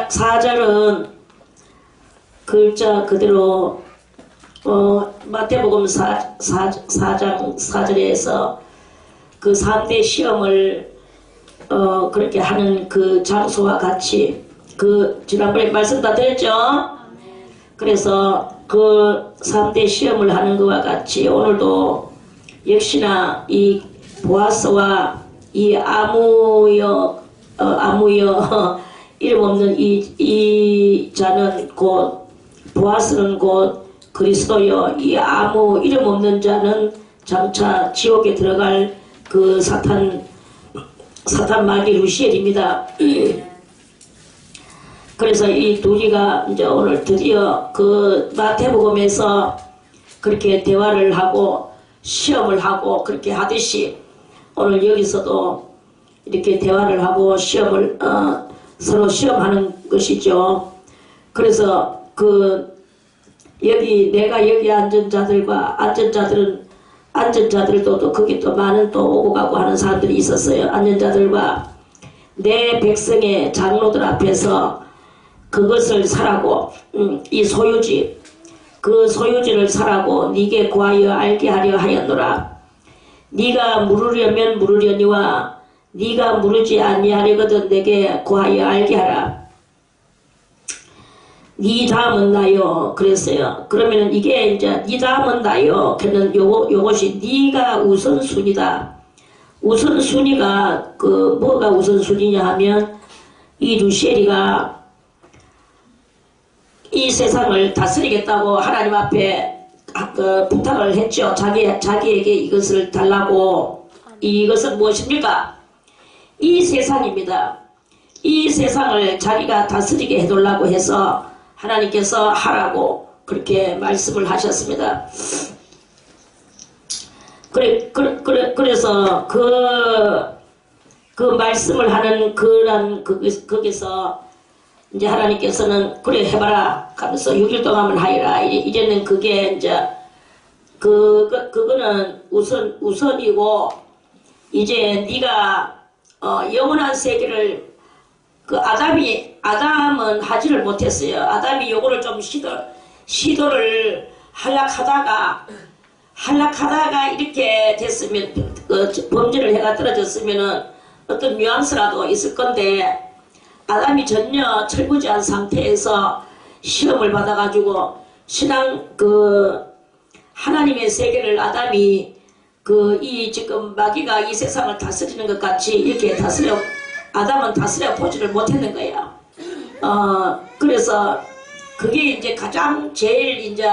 사절은 글자 그대로 마태복음 4장 4절에서 그 3대 시험을 그렇게 하는 그 장소와 같이 그 지난번에 말씀 다 드렸죠? 그래서 그 3대 시험을 하는 것과 같이 오늘도 역시나 이 보아스와 이 아무여 이름 없는 이 자는 곧 보아스는 곧 그리스도여, 이 아무 이름 없는 자는 장차 지옥에 들어갈 그 사탄 마귀 루시엘입니다. 그래서 이 둘이가 이제 오늘 드디어 그 마태복음에서 그렇게 대화를 하고 시험을 하고 그렇게 하듯이 오늘 여기서도 이렇게 대화를 하고 시험을 서로 시험하는 것이죠. 그래서 그 내가 여기 앉은 자들과 앉은 자들도 또 거기 또 많은 또 오고 가고 하는 사람들이 있었어요. 앉은 자들과 내 백성의 장로들 앞에서 그것을 사라고 이 소유지 그 소유지를 사라고 네게 구하여 알게 하려 하였노라. 네가 물으려면 물으려니와 네가 물으지 아니하려거든 내게 구하여 알게 하라. 네 다음은 나요. 그랬어요. 그러면은 이게 이제 네 다음은 나요. 그는 요것이 네가 우선순위다. 우선순위가 그 뭐가 우선순위냐 하면 이 루시엘이가 이 세상을 다스리겠다고 하나님 앞에 부탁을 했죠. 자기에게 이것을 달라고. 이것은 무엇입니까? 이 세상입니다. 이 세상을 자기가 다스리게 해달라고 해서 하나님께서 하라고 그렇게 말씀을 하셨습니다. 그래서 그 말씀을 하는 거기서 이제 하나님께서는 그래 해봐라 하면서 6일 동안만 하여라. 이제는 그게 이제 그거는 우선이고 이제 네가 영원한 세계를 그 아담은 하지를 못했어요. 아담이 요거를 좀 시도를 하려하다가 이렇게 됐으면 범죄를 해가 떨어졌으면은 어떤 뉘앙스라도 있을 건데 아담이 전혀 철부지한 상태에서 시험을 받아가지고 하나님의 세계를 아담이 지금 마귀가 이 세상을 다스리는 것 같이 이렇게 아담은 다스려 보지를 못했는 거예요. 그래서 그게 이제 가장 제일 이제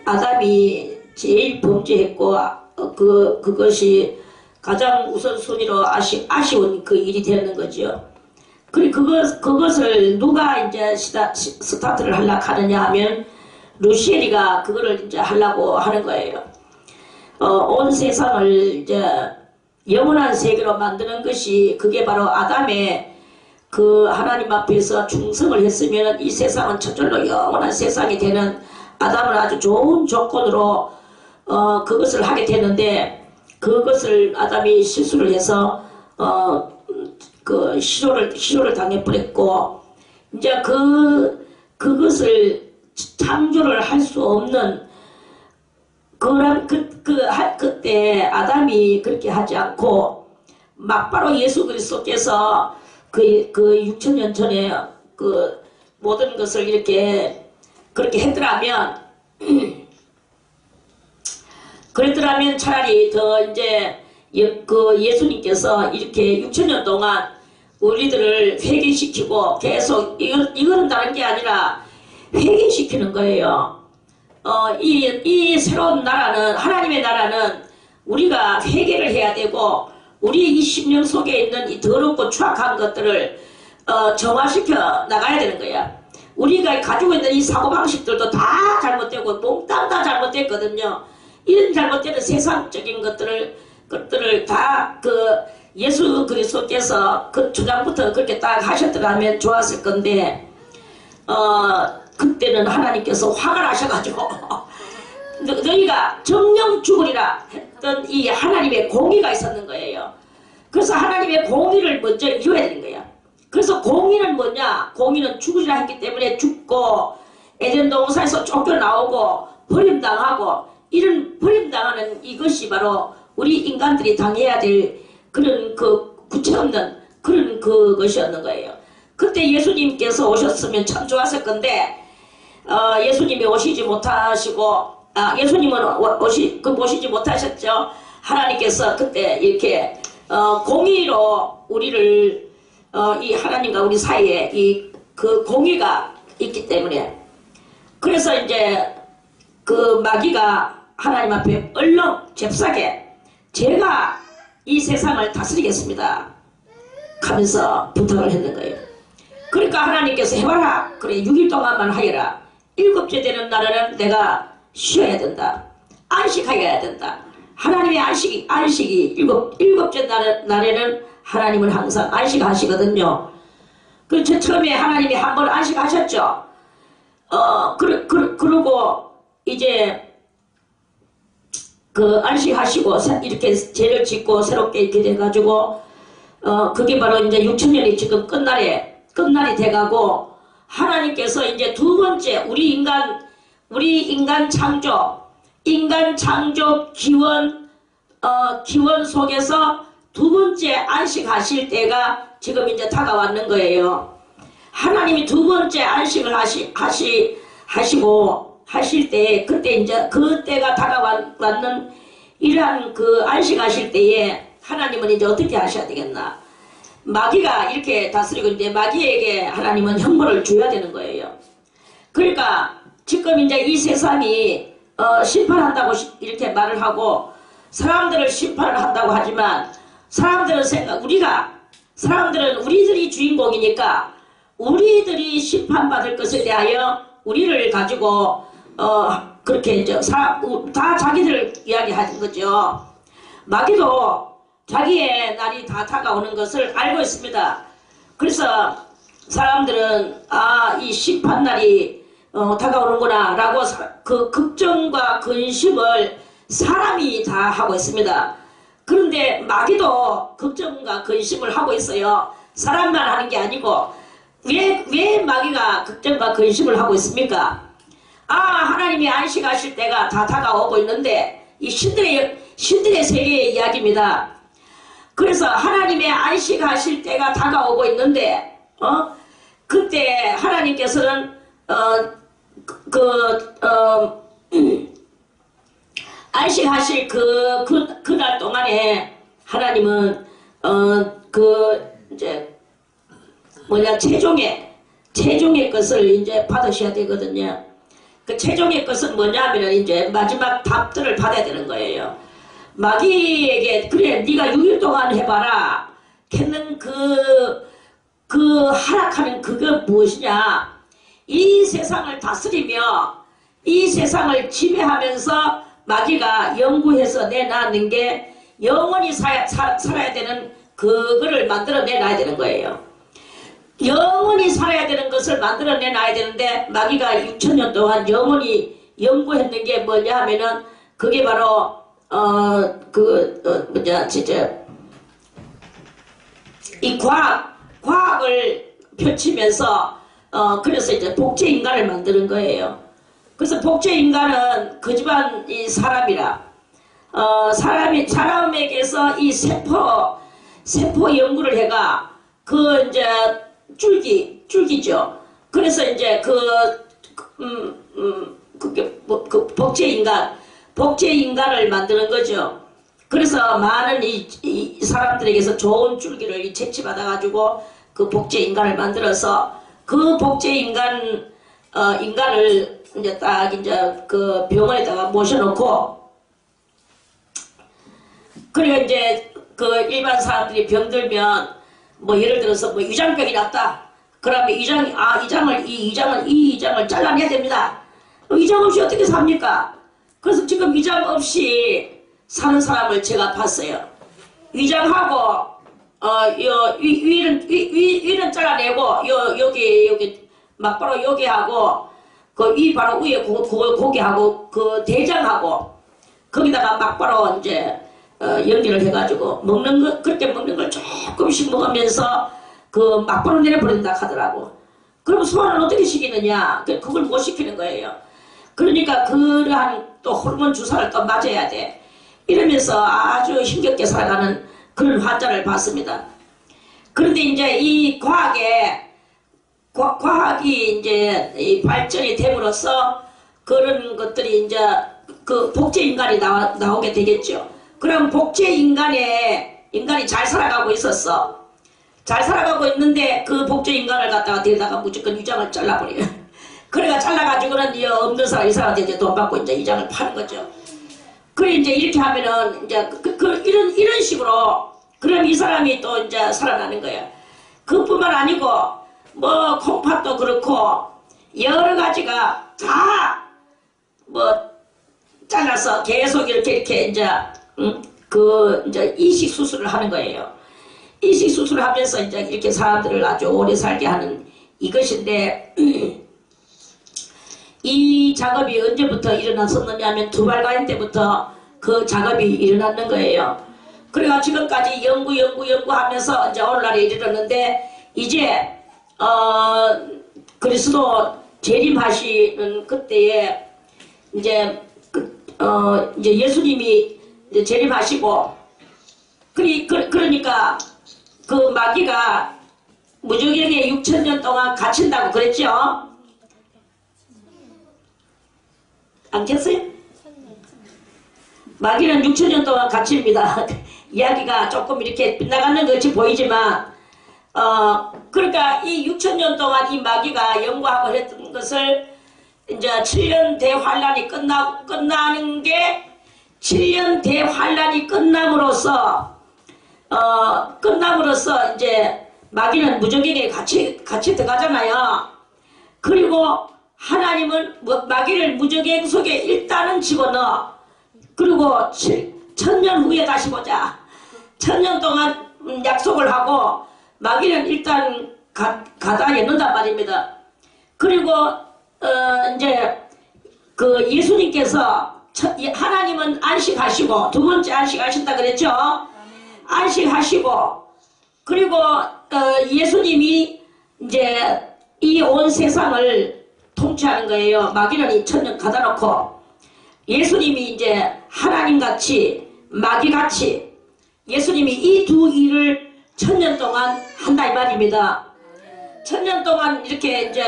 아담이 제일 범죄했고 그것이 가장 우선순위로 아쉬운 그 일이 되는 거죠. 그것을 누가 이제 스타트를 하려고 하느냐 하면 루시엘이가 그거를 이제 하려고 하는 거예요. 온 세상을 이제 영원한 세계로 만드는 것이 그게 바로 아담의 그 하나님 앞에서 충성을 했으면 이 세상은 저절로 영원한 세상이 되는 아담은 아주 좋은 조건으로 그것을 하게 되는데 그것을 아담이 실수를 해서 그 시로를 당해버렸고 이제 그것을 창조를 할 수 없는 그때 아담이 그렇게 하지 않고 막바로 예수 그리스도께서 그 6,000년 전에 그 모든 것을 그렇게 했더라면 그랬더라면 차라리 더 이제 예수님께서 이렇게 6,000년 동안 우리들을 회개시키고 계속 이거는 다른 게 아니라 회개시키는 거예요. 이 새로운 나라는 하나님의 나라는 우리가 회개를 해야 되고 우리 이 심령 속에 있는 이 더럽고 추악한 것들을 정화시켜 나가야 되는 거야. 우리가 가지고 있는 이 사고방식들도 다 잘못되고 몽땅 다 잘못됐거든요. 이런 잘못되는 세상적인 것들을 다 예수 그리스도께서 그 초장부터 그렇게 딱 하셨더라면 좋았을 건데 그때는 하나님께서 화가 나셔가지고 너희가 정령 죽으리라 했던 이 하나님의 공의가 있었는 거예요. 그래서 하나님의 공의를 먼저 이루어야 되는 거예요. 그래서 공의는 뭐냐? 공의는 죽으리라 했기 때문에 죽고 에덴 동산에서 쫓겨나오고 버림당하고 이런 버림당하는 이것이 바로 우리 인간들이 당해야 될 그런 그 구체없는 그런 그것이었는 거예요. 그때 예수님께서 오셨으면 참 좋았을 건데 예수님이 오시지 못하시고 예수님은 모시지 못하셨죠. 하나님께서 그때 이렇게 공의로 우리를 이 하나님과 우리 사이에 이 그 공의가 있기 때문에 그래서 이제 그 마귀가 하나님 앞에 얼렁 잽싸게 제가 이 세상을 다스리겠습니다 하면서 부탁을 했는 거예요. 그러니까 하나님께서 해봐라. 그래 6일 동안만 하여라. 7째 되는 날에는 내가 쉬어야 된다. 안식하여야 된다. 하나님의 안식이 일곱째 날에는 하나님은 항상 안식하시거든요. 그래서 처음에 하나님이 한번 안식하셨죠. 그러고 이제 그 안식하시고 이렇게 죄를 짓고 새롭게 이렇게 돼가지고 그게 바로 이제 6천년이 지금 끝날이 돼가고 하나님께서 이제 두 번째 우리 인간 창조 기원 속에서 두 번째 안식하실 때가 지금 이제 다가왔는 거예요. 하나님이 두 번째 안식을 하실 때 그때 이제 그때가 다가왔는 이러한 그 안식하실 때에 하나님은 이제 어떻게 하셔야 되겠나? 마귀가 이렇게 다스리고 있는데 마귀에게 하나님은 형벌을 줘야 되는 거예요. 그러니까 지금 이제 이 세상이 심판한다고 이렇게 말을 하고 사람들을 심판을 한다고 하지만 사람들은 우리들이 주인공이니까 우리들이 심판받을 것에 대하여 우리를 가지고 그렇게 이제 다 자기들 이야기하는 거죠. 마귀도 자기의 날이 다 다가오는 것을 알고 있습니다. 그래서 사람들은 이 심판날이 다가오는구나 라고 그 걱정과 근심을 사람이 다 하고 있습니다. 그런데 마귀도 걱정과 근심을 하고 있어요. 사람만 하는 게 아니고 왜 마귀가 걱정과 근심을 하고 있습니까? 하나님이 안식하실 때가 다 다가오고 있는데 이 신들의 세계의 이야기입니다. 그래서 하나님의 안식하실 때가 다가오고 있는데 그때 하나님께서는 안식하실 그날 동안에 하나님은 이제 최종의 것을 이제 받으셔야 되거든요. 그 최종의 것은 뭐냐면 이제 마지막 답들을 받아야 되는 거예요. 마귀에게 그래 네가 6일 동안 해봐라 했는 그 하락하는 그거 무엇이냐? 이 세상을 다스리며 이 세상을 지배하면서 마귀가 연구해서 내놨는 게 영원히 살아야 되는 그거를 만들어내놔야 되는 거예요. 영원히 살아야 되는 것을 만들어내놔야 되는데 마귀가 6천년 동안 영원히 연구했는 게 뭐냐 하면은 그게 바로 이 과학을 펼치면서 그래서 이제 복제 인간을 만드는 거예요. 그래서 복제 인간은 그 집안 이 사람이라 사람에게서 이 세포 연구를 해가 그 이제 줄기죠. 그래서 이제 그게 복제 인간을 만드는 거죠. 그래서 많은 이 사람들에게서 좋은 줄기를 채취받아 가지고 그 복제 인간을 만들어서 그 복제 인간을 이제 딱 이제 그 병원에다가 모셔놓고 그리고 이제 그 일반 사람들이 병들면 뭐 예를 들어서 뭐 위장병이 났다. 그러면 이 이장을 잘라내야 됩니다. 위장 없이 어떻게 삽니까? 그래서 지금 위장 없이 사는 사람을 제가 봤어요. 위장하고 위는 잘라내고 여기 막바로 여기 하고 그 위 바로 위에 고기하고 그 대장하고 거기다가 막바로 이제 연기를 해가지고 그렇게 먹는 걸 조금씩 먹으면서 그 막바로 내려버린다 하더라고. 그럼 소화를 어떻게 시키느냐? 그걸 못 시키는 거예요. 그러니까 그러한 또 호르몬 주사를 또 맞아야 돼. 이러면서 아주 힘겹게 살아가는 그런 환자를 봤습니다. 그런데 이제 이 과학이 이제 이 발전이 됨으로써 그런 것들이 이제 그 복제인간이 나오게 되겠죠. 그럼 복제인간이 잘 살아가고 있었어. 잘 살아가고 있는데 그 복제인간을 갖다가 데려다가 무조건 위장을 잘라버려요. 그래가 잘라가지고는 이 없는 사람, 이 사람한테 이제 돈 받고 이제 위장을 파는 거죠. 그래 이제 이렇게 하면은 이제 이런 식으로 그럼 이 사람이 또 이제 살아나는 거예요. 그뿐만 아니고 뭐 콩팥도 그렇고 여러 가지가 다 뭐 잘라서 계속 이렇게 이제 이제 이식 수술을 하는 거예요. 이식 수술을 하면서 이제 이렇게 사람들을 아주 오래 살게 하는 이것인데 이 작업이 언제부터 일어났었느냐 하면 두발가인 때부터 그 작업이 일어났는 거예요. 그래가 지금까지 연구하면서 이제 오늘날에 이르렀는데 이제 그리스도 재림하시는 그때에 이제 이제 예수님이 이제 재림하시고 그러니까 그 마귀가 무저갱에 6,000년 동안 갇힌다고 그랬죠? 안 켰어요? 마귀는 6,000년 동안 갇힙니다. 이야기가 조금 이렇게 빗나가는 것이 보이지만 그러니까 이 6,000년 동안 이 마귀가 연구하고 했던 것을 이제 7년 대환란이 끝나는 게 7년 대환란이 끝남으로써 이제 마귀는 무저갱에 같이 들어가잖아요. 그리고 하나님은 마귀를 무저갱 속에 일단은 집어넣어. 그리고 1000년 후에 다시 보자. 1000년 동안 약속을 하고 마귀는 일단 가다 넣는단 말입니다. 그리고 이제 그 예수님께서 하나님은 안식하시고 두 번째 안식하신다 그랬죠? 안식하시고 그리고 예수님이 이제 이 온 세상을 통치하는 거예요. 마귀는 2000년 가다 놓고 예수님이 이제 하나님같이 마귀같이 예수님이 이 두 일을 1000년 동안 한다 이 말입니다. 1000년 동안 이렇게 이제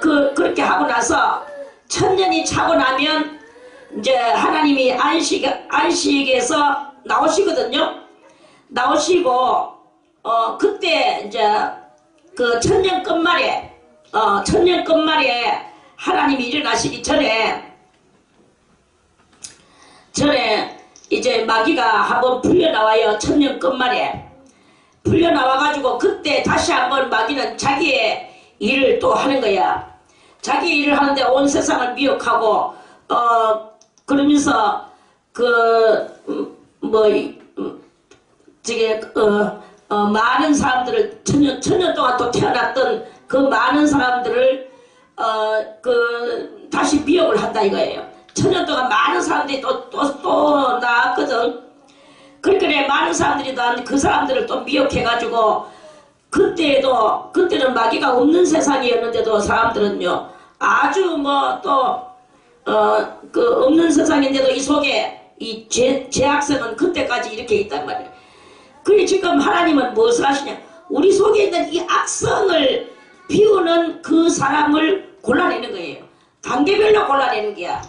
그렇게 하고 나서 1000년이 차고 나면 이제 하나님이 안식에서 나오시거든요. 나오시고 그때 이제 그 1000년 끝말에 1000년 끝말에 하나님이 일어나시기 전에 이제 마귀가 한번 풀려나와요. 1000년 끝말에 풀려나와가지고 그때 다시 한번 마귀는 자기의 일을 또 하는 거야. 자기 일을 하는데 온 세상을 미혹하고 그러면서 많은 사람들을 천년 동안 또 태어났던 그 많은 사람들을 다시 미혹을 한다 이거예요. 1000년 동안 많은 사람들이 또 나왔거든. 그러니까 많은 사람들이 그 사람들을 또 미혹해가지고 그때는 마귀가 없는 세상이었는데도 사람들은요 아주 없는 세상인데도 이 속에 이 죄악성은 그때까지 이렇게 있단 말이에요. 그래 지금 하나님은 무엇을 하시냐? 우리 속에 있는 이 악성을 비우는 그 사람을 골라내는 거예요. 단계별로 골라내는 게야.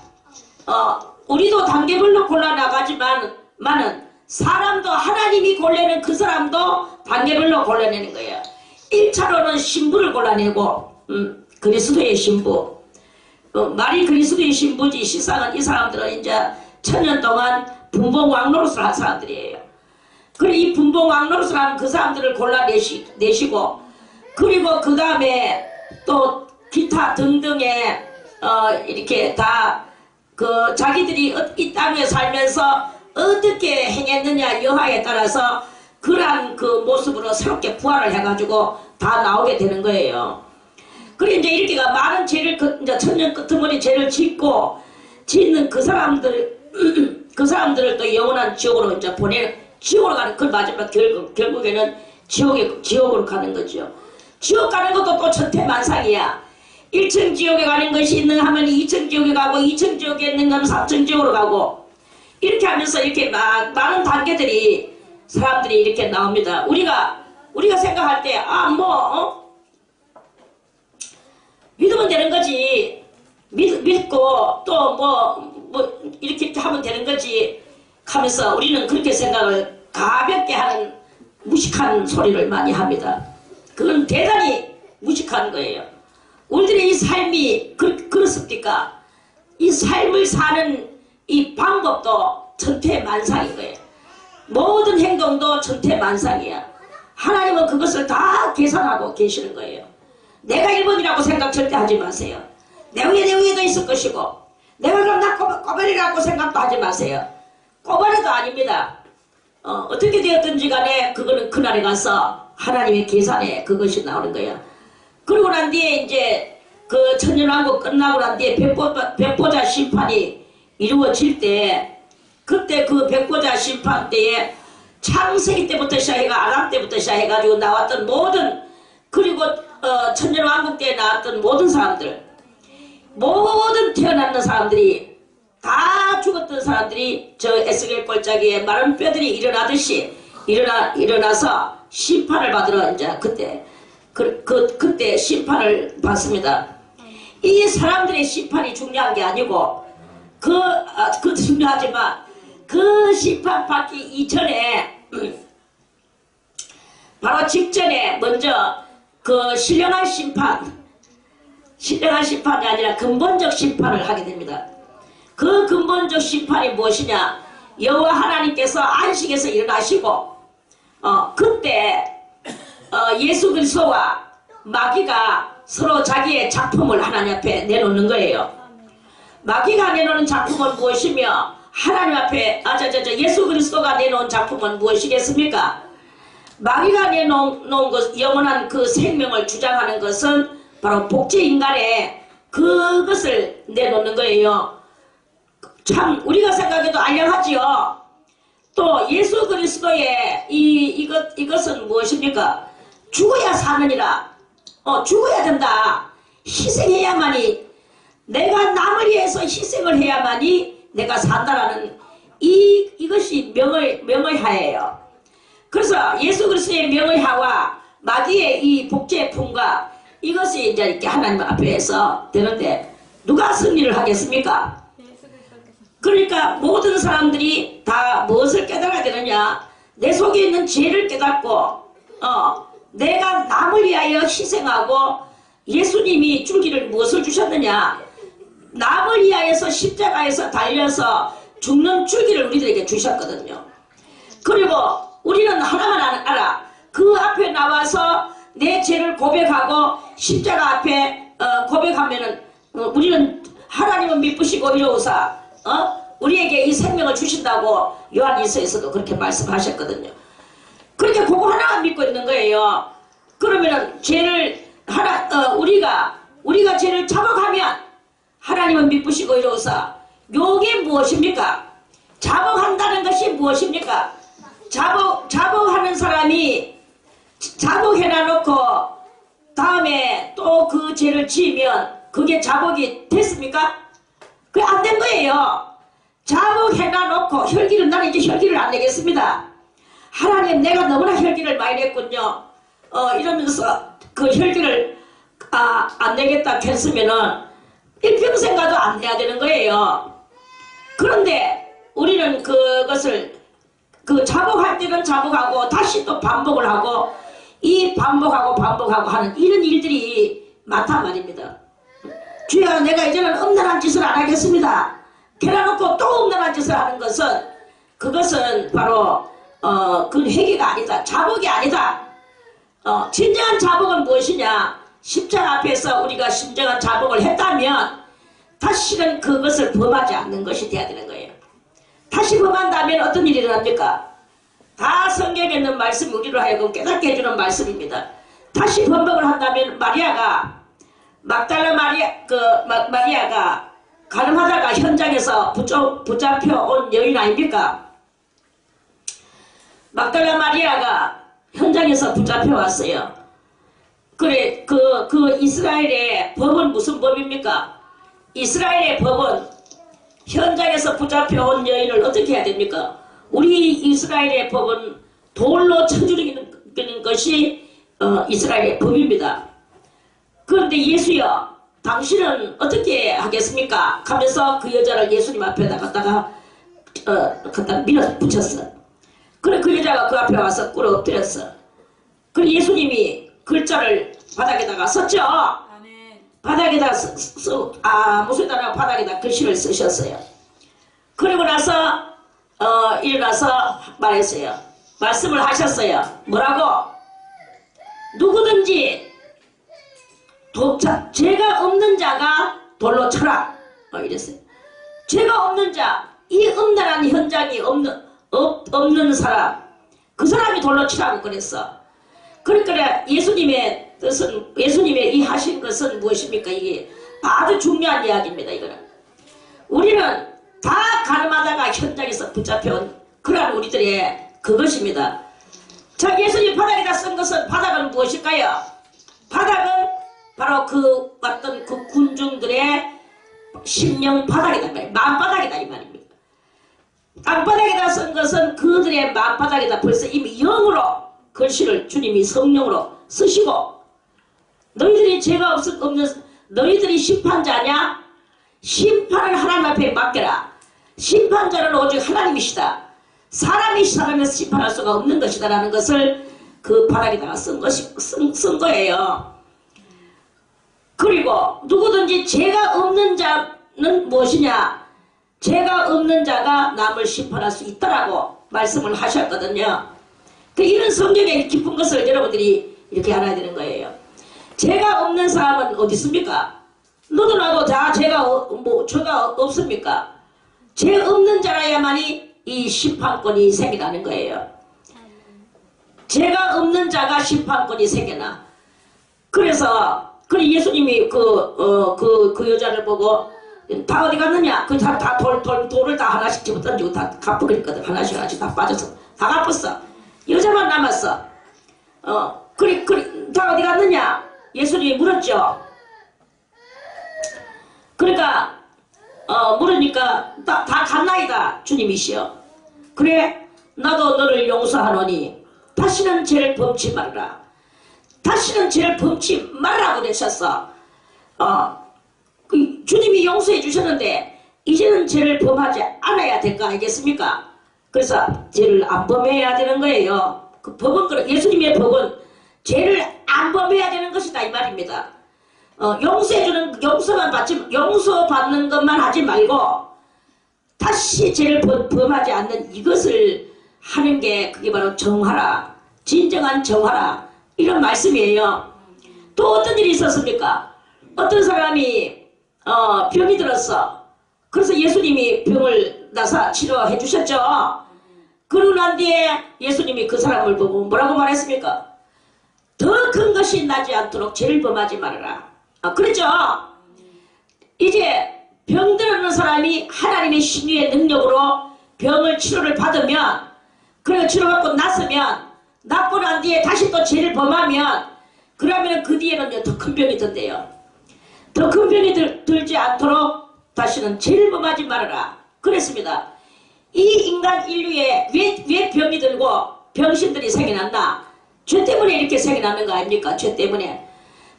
우리도 단계별로 골라나가지만은 사람도 하나님이 골라내는 그 사람도 단계별로 골라내는 거예요. 1차로는 신부를 골라내고 그리스도의 신부. 말이 그리스도의 신부지 실상은 이 사람들은 이제 1000년 동안 분봉왕노릇을 한 사람들이에요. 그리고 이 분봉왕노릇을 한 그 사람들을 골라내시고 그리고 그 다음에 또 기타 등등의 이렇게 다 자기들이 이 땅에 살면서 어떻게 행했느냐 여하에 따라서 그러한 그 모습으로 새롭게 부활을 해가지고 다 나오게 되는 거예요. 그리고 이제 이렇게가 많은 죄를 이제 천년 끄트머리 죄를 짓는 그 사람들을 또 영원한 지옥으로 이제 지옥으로 가는 그 마지막 결국에는 지옥으로 가는 거죠. 지옥 가는 것도 또 천태만상이야. 1층 지옥에 가는 것이 있는 하면 2층 지옥에 가고 2층 지옥에 있는 건 3층 지옥으로 가고 이렇게 하면서 이렇게 막 많은 단계들이 사람들이 이렇게 나옵니다. 우리가 생각할 때 믿으면 되는 거지. 믿고 또 이렇게 하면 되는 거지 하면서 우리는 그렇게 생각을 가볍게 하는 무식한 소리를 많이 합니다. 그건 대단히 무식한 거예요. 우리들의 이 삶이 그렇습니까? 이 삶을 사는 이 방법도 천태만상인 거예요. 모든 행동도 천태만상이야. 하나님은 그것을 다 계산하고 계시는 거예요. 내가 1번이라고 생각 절대 하지 마세요. 내 위에도 있을 것이고 내가 그럼 나 꼬발이라고 생각도 하지 마세요. 꼬발이도 아닙니다. 어떻게 되었든지 간에 그거는 그날에 가서 하나님의 계산에 그것이 나오는 거예요. 그러고 난 뒤에 이제 그 천년왕국 끝나고 난 뒤에 백보자 심판이 이루어질 때 그때 그 백보자 심판 때에 창세기 때부터 시작해가 아담 때부터 시작해가지고 나왔던 모든 그리고 천년왕국 때에 나왔던 모든 사람들 모든 태어났는 사람들이 다 죽었던 사람들이 저 에스겔 골짜기에 마른 뼈들이 일어나듯이 일어나서 심판을 받으러 이제 그때 심판을 받습니다. 이 사람들의 심판이 중요한 게 아니고 그것도 중요하지만 그 심판 받기 이전에 바로 직전에 먼저 그 신령한 심판이 아니라 근본적 심판을 하게 됩니다. 그 근본적 심판이 무엇이냐? 여호와 하나님께서 안식에서 일어나시고 그때 예수 그리스도와 마귀가 서로 자기의 작품을 하나님 앞에 내놓는 거예요. 마귀가 내놓는 작품은 무엇이며 하나님 앞에 예수 그리스도가 내놓은 작품은 무엇이겠습니까? 마귀가 내놓은 것, 영원한 그 생명을 주장하는 것은 바로 복제인간의 그것을 내놓는 거예요. 참 우리가 생각해도 알량하지요. 또 예수 그리스도의 이것은 무엇입니까? 죽어야 사느니라. 죽어야 된다. 희생해야만이 내가 남을 위해서 희생을 해야만이 내가 산다라는 이것이 명의하예요. 그래서 예수 그리스도의 명의하와 마귀의 이 복제품과 이것이 이제 이렇게 하나님 앞에서 되는데 누가 승리를 하겠습니까? 그러니까 모든 사람들이 다 무엇을 깨달아야 되느냐? 내 속에 있는 죄를 깨닫고 내가 남을 위하여 희생하고 예수님이 주기를 무엇을 주셨느냐? 남을 위하여서 십자가에서 달려서 죽는 주기를 우리들에게 주셨거든요. 그리고 우리는 하나만 알아. 그 앞에 나와서 내 죄를 고백하고 십자가 앞에 고백하면은 우리는 하나님은 미쁘시고 이로우사 우리에게 이 생명을 주신다고 요한일서에서도 그렇게 말씀하셨거든요. 그렇게 그거 하나만 믿고 있는 거예요. 그러면은 죄를 우리가 죄를 자복하면 하나님은 미쁘시고 이로우사 요게 무엇입니까? 자복한다는 것이 무엇입니까? 자복하는 사람이 자복해놔놓고 다음에 또 그 죄를 지으면 그게 자복이 됐습니까? 그게 안 된 거예요. 자복해놔놓고 혈기를 나는 이제 혈기를 안 내겠습니다. 하나님 내가 너무나 혈기를 많이 냈군요. 이러면서 그 혈기를 안 내겠다 했으면은 일평생 가도 안 내야 되는 거예요. 그런데 우리는 그것을 자복할 때는 자복하고 다시 또 반복을 하고 이 반복하고 하는 이런 일들이 많단 말입니다. 주여 내가 이제는 음란한 짓을 안 하겠습니다. 깨어놓고 또 음란한 짓을 하는 것은 그것은 바로 그 회개가 아니다. 자복이 아니다. 진정한 자복은 무엇이냐? 십자가 앞에서 우리가 진정한 자복을 했다면 다시는 그것을 범하지 않는 것이 돼야 되는 거예요. 다시 범한다면 어떤 일이 일어납니까? 다 성경에 있는 말씀이 우리로 하여금 깨닫게 해주는 말씀입니다. 다시 범벅을 한다면 막달라 마리아가 가늠하다가 현장에서 붙잡혀 온 여인 아닙니까? 막달라 마리아가 현장에서 붙잡혀 왔어요. 그래, 그 이스라엘의 법은 무슨 법입니까? 이스라엘의 법은 현장에서 붙잡혀 온 여인을 어떻게 해야 됩니까? 우리 이스라엘의 법은 돌로 쳐 죽이는 것이 이스라엘의 법입니다. 그런데 예수여, 당신은 어떻게 하겠습니까? 하면서 그 여자를 예수님 앞에다 갖다 밀어 붙였어. 그래, 그 여자가 그 앞에 와서 꿇어 엎드렸어. 그래, 예수님이 글자를 바닥에다가 썼죠. 바닥에다 무슨다나 바닥에다 글씨를 쓰셨어요. 그리고 나서 일어나서 말했어요. 말씀을 하셨어요. 뭐라고? 누구든지 죄가 없는 자가 돌로 쳐라. 이랬어요. 죄가 없는 자, 이 음란한 현장이 없는 사람, 그 사람이 돌로 치라고 그랬어. 그러니까 예수님의 뜻은, 예수님의 이 하신 것은 무엇입니까? 이게 아주 중요한 이야기입니다. 이거는 우리는 다 가늠하다가 현장에서 붙잡혀온 그러한 우리들의 그것입니다. 자, 예수님 바닥에다 쓴 것은, 바닥은 무엇일까요? 바닥은 바로 그 왔던 그 군중들의 심령 바닥이다 말이에요. 마음바닥이다 이 말입니다. 땅바닥에다 쓴 것은 그들의 마음바닥에다 벌써 이미 영으로 글씨를 주님이 성령으로 쓰시고, 너희들이 죄가 없는 너희들이 심판자냐? 심판을 하나님 앞에 맡겨라. 심판자는 오직 하나님이시다. 사람이 사람에서 심판할 수가 없는 것이다 라는 것을 그 바닥에다가 쓴 거예요. 그리고 누구든지 죄가 없는 자는 무엇이냐? 죄가 없는 자가 남을 심판할 수 있다라고 말씀을 하셨거든요. 이런 성경의 깊은 것을 여러분들이 이렇게 알아야 되는 거예요. 죄가 없는 사람은 어디 있습니까? 너도 나도 다 죄가 없습니까? 죄 없는 자라야만이 이 심판권이 생기나는 거예요. 죄가 없는 자가 심판권이 생겨나. 그래서 예수님이 그 여자를 보고 다 어디 갔느냐? 그 사람 다 돌을 다 하나씩 집어 던지고 다 갚아버렸거든. 하나씩 다 빠져서 다 갚았어. 여자만 남았어. 다 어디 갔느냐? 예수님이 물었죠. 그러니까 물으니까 다 갔나이다 주님이시여. 그래, 나도 너를 용서하노니 다시는 죄를 범치 말라. 다시는 죄를 범치 말라고 그러셨어. 주님이 용서해 주셨는데 이제는 죄를 범하지 않아야 될 거 아니겠습니까? 그래서 죄를 안 범해야 되는 거예요. 그 법은, 예수님의 법은 죄를 안 범해야 되는 것이다 이 말입니다. 용서받는 것만 하지 말고 다시 죄를 범하지 않는 이것을 하는 게 그게 바로 정하라. 진정한 정하라. 이런 말씀이에요. 또 어떤 일이 있었습니까? 어떤 사람이 병이 들었어. 그래서 예수님이 병을 나사 치료해 주셨죠. 그러고 난 뒤에 예수님이 그 사람을 보고 뭐라고 말했습니까? 더 큰 것이 나지 않도록 죄를 범하지 말아라. 그렇죠? 이제 병들었는 사람이 하나님의 신유의 능력으로 병을 치료를 받으면, 그리고 치료받고 낫고 난 뒤에 다시 또 죄를 범하면, 그러면 그 뒤에는 더 큰 병이 든대요. 더 큰 병이 들지 않도록 다시는 죄를 범하지 말아라. 그랬습니다. 이 인간 인류에 왜 병이 들고 병신들이 생겨났나? 죄 때문에 이렇게 생겨나는 거 아닙니까? 죄 때문에.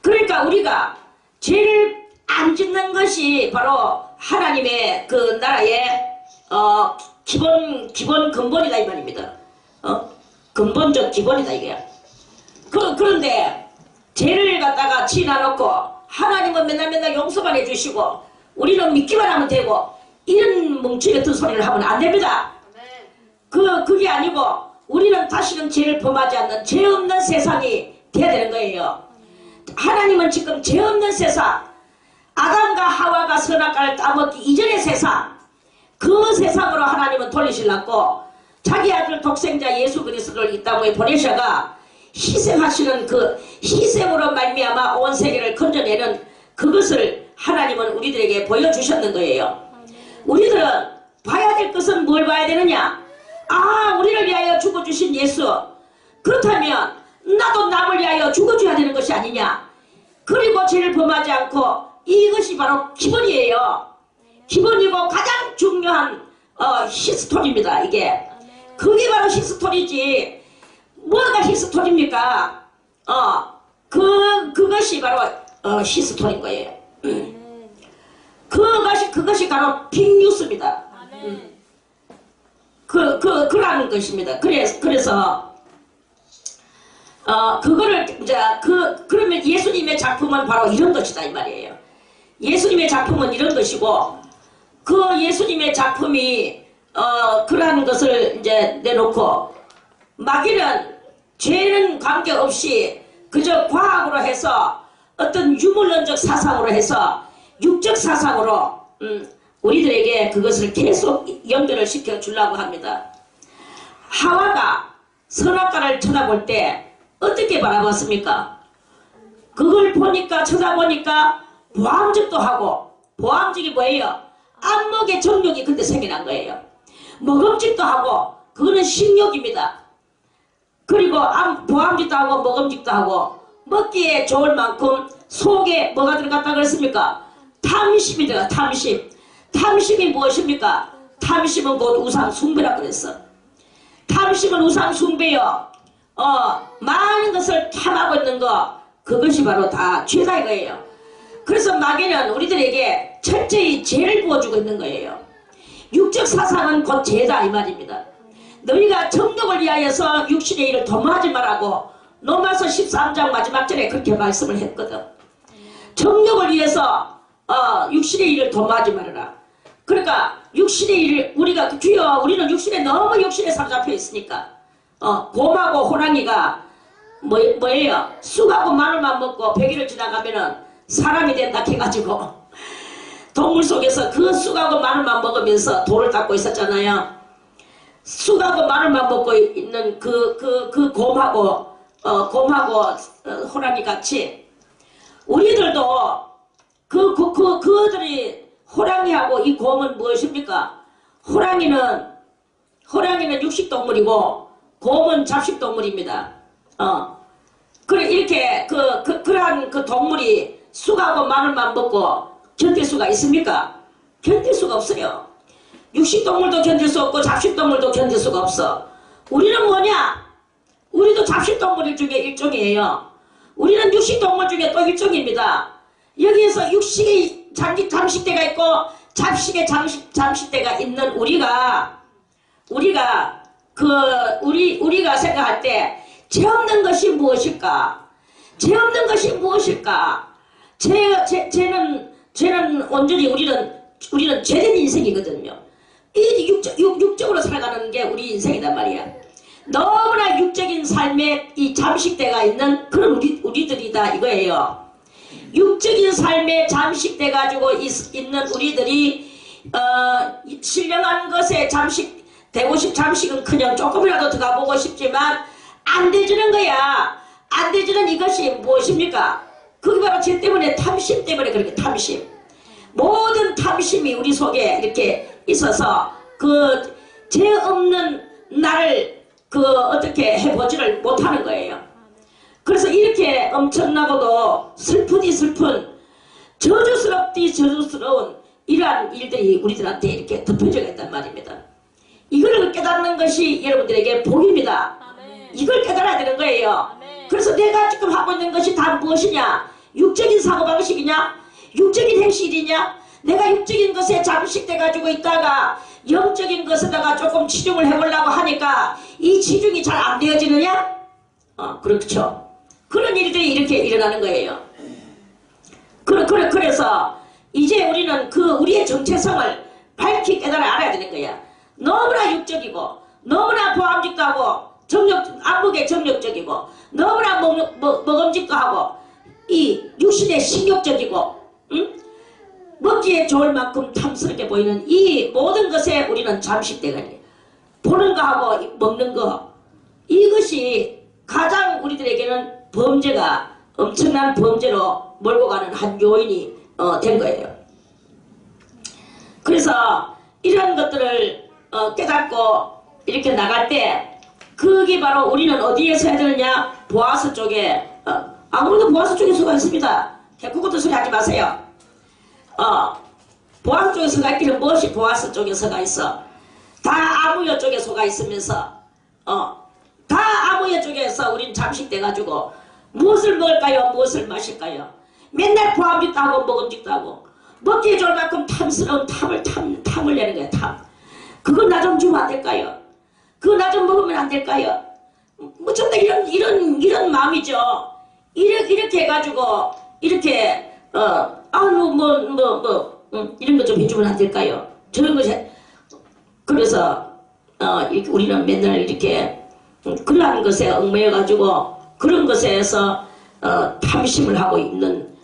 그러니까 우리가 죄를 안 짓는 것이 바로 하나님의 그 나라의 기본 근본이다 이 말입니다. 근본적 기본이다 이게. 그런데 죄를 갖다가 지나놓고 하나님은 맨날 용서만 해주시고 우리는 믿기만 하면 되고, 이런 뭉치 같은 소리를 하면 안 됩니다. 그게 아니고 우리는 다시는 죄를 범하지 않는 죄 없는 세상이 돼야 되는 거예요. 하나님은 지금 죄 없는 세상, 아담과 하와가 선악과를 따먹기 이전의 세상, 그 세상으로 하나님은 돌리시려고 자기 아들 독생자 예수 그리스도를 이 땅에 보내셔가 희생하시는 그 희생으로 말미암아 온 세계를 건져내는 그것을 하나님은 우리들에게 보여주셨는 거예요. 우리들은 봐야 될 것은 뭘 봐야 되느냐? 우리를 위하여 죽어주신 예수, 그렇다면 나도 남을 위하여 죽어줘야 되는 것이 아니냐. 그리고 죄를 범하지 않고 이것이 바로 기본이에요. 기본이고 가장 중요한 히스토리입니다. 이게 그게 바로 히스토리지. 뭐가 히스토리입니까? 그것이 바로 히스토리인 거예요. 그것이 바로 빅뉴스입니다. 그라는 것입니다. 그래서 그거를 이제 그러면 예수님의 작품은 바로 이런 것이다 이 말이에요. 예수님의 작품은 이런 것이고 그 예수님의 작품이 그러한 것을 이제 내놓고 마귀는 죄는 관계없이 그저 과학으로 해서 어떤 유물론적 사상으로 해서 육적 사상으로 우리들에게 그것을 계속 연결을 시켜 주려고 합니다. 하와가 선악과를 쳐다볼 때 어떻게 바라봤습니까? 그걸 보니까 쳐다보니까 보암직도 하고, 보암직이 뭐예요? 안목의 정욕이 그때 생겨난 거예요. 먹음직도 하고, 그거는 식욕입니다. 그리고 보암직도 하고 먹음직도 하고 먹기에 좋을 만큼 속에 뭐가 들어갔다 그랬습니까? 탐심이 들어가. 탐심이 무엇입니까? 탐심은 곧 우상 숭배라 그랬어. 탐심은 우상 숭배요. 많은 것을 탐하고 있는 거, 그것이 바로 다 죄다 이거예요. 그래서 마귀는 우리들에게 철저히 죄를 부어주고 있는 거예요. 육적 사상은 곧 죄다 이 말입니다. 너희가 정욕을 위하여서 육신의 일을 도모하지 말라고 로마서 13장 마지막 절에 그렇게 말씀을 했거든. 정욕을 위해서 육신의 일을 도모하지 말아라. 그러니까 육신의 일을 우리가 주여 우리는 육신에 너무 육신에 사로잡혀 있으니까 곰하고 호랑이가 뭐예요? 쑥하고 마늘만 먹고 100일을 지나가면은 사람이 된다 해가지고 동물 속에서 그 쑥하고 마늘만 먹으면서 돌을 닦고 있었잖아요. 쑥하고 마늘만 먹고 있는 그 곰하고 호랑이 같이 우리들도 그들이 호랑이하고 이 곰은 무엇입니까? 호랑이는 육식동물이고 곰은 잡식동물입니다. 그래 이렇게 그러한 그 동물이 쑥하고 마늘만 먹고 견딜 수가 있습니까? 견딜 수가 없어요. 육식동물도 견딜 수 없고 잡식동물도 견딜 수가 없어. 우리는 뭐냐? 우리도 잡식동물 중에 일종이에요. 우리는 육식동물 중에 또 일종입니다. 여기에서 육식의 잠식대가 있고 잡식의 잠식대가 있는 우리가 생각할 때 죄 없는 것이 무엇일까? 죄 없는 것이 무엇일까? 죄는 온전히 우리는 죄된 인생이거든요. 이 육적으로 살아가는 게 우리 인생이단 말이야. 너무나 육적인 삶에 이 잠식대가 있는 그런 우리들이다 이거예요. 육적인 삶에 잠식돼 가지고 있는 우리들이 신령한 것에 잠식은 그냥 조금이라도 들어가 보고 싶지만 안 되지는 거야. 안 되지는 이것이 무엇입니까? 그게 바로 죄 때문에 탐심 때문에 그렇게 탐심. 모든 탐심이 우리 속에 이렇게 있어서 그 죄 없는 나를 어떻게 해보지를 못하는 거예요. 그래서 이렇게 엄청나고도 슬픈 저주스러운 이러한 일들이 우리들한테 이렇게 덮여져 있단 말입니다. 이걸 깨닫는 것이 여러분들에게 복입니다. 이걸 깨달아야 되는 거예요. 그래서 내가 지금 하고 있는 것이 다 무엇이냐? 육적인 사고방식이냐? 육적인 행실이냐? 내가 육적인 것에 잠식돼 가지고 있다가 영적인 것에다가 조금 치중을 해보려고 하니까 이 치중이 잘 안 되어지느냐? 그렇죠. 그런 일들이 이렇게 일어나는 거예요. 그래서 이제 우리는 우리의 정체성을 밝히 깨달아 알아야 되는 거야. 너무나 육적이고 너무나 보암직도 하고 안목의 정력적이고 너무나 먹음직도 하고 이 육신의 식욕적이고 먹기에 좋을 만큼 탐스럽게 보이는 이 모든 것에 우리는 잠식되거든요. 보는 거하고 먹는 거, 이것이 가장 우리들에게는 범죄가 엄청난 범죄로 몰고 가는 한 요인이 된 거예요. 그래서 이런 것들을 깨닫고 이렇게 나갈 때 그게 바로 우리는 어디에서 해야 되느냐? 보아스 쪽에. 아무래도 보아스 쪽에 서가 있습니다. 개코고도 소리 하지 마세요. 보아스 쪽에 서가 있기는 무엇이 보아스 쪽에 서가 있어? 다 아무여 쪽에 서가 있으면서 다 아무여 쪽에서 우린 잠식돼가지고 무엇을 먹을까요? 무엇을 마실까요? 맨날 보암직도 하고 먹음직도 하고 먹기에 좋을 만큼 탐스러운 탐을 내는 거야. 탐. 그거 나 좀 주면 안 될까요? 그거 나 좀 먹으면 안 될까요? 뭐 좀 더 이런 마음이죠. 이렇게 해가지고 이렇게 이런 거 좀 해주면 안 될까요? 저런 것이 그래서 우리는 맨날 이렇게 그러한 것에 얽매여가지고 그런 것에서 탐심을 하고 있는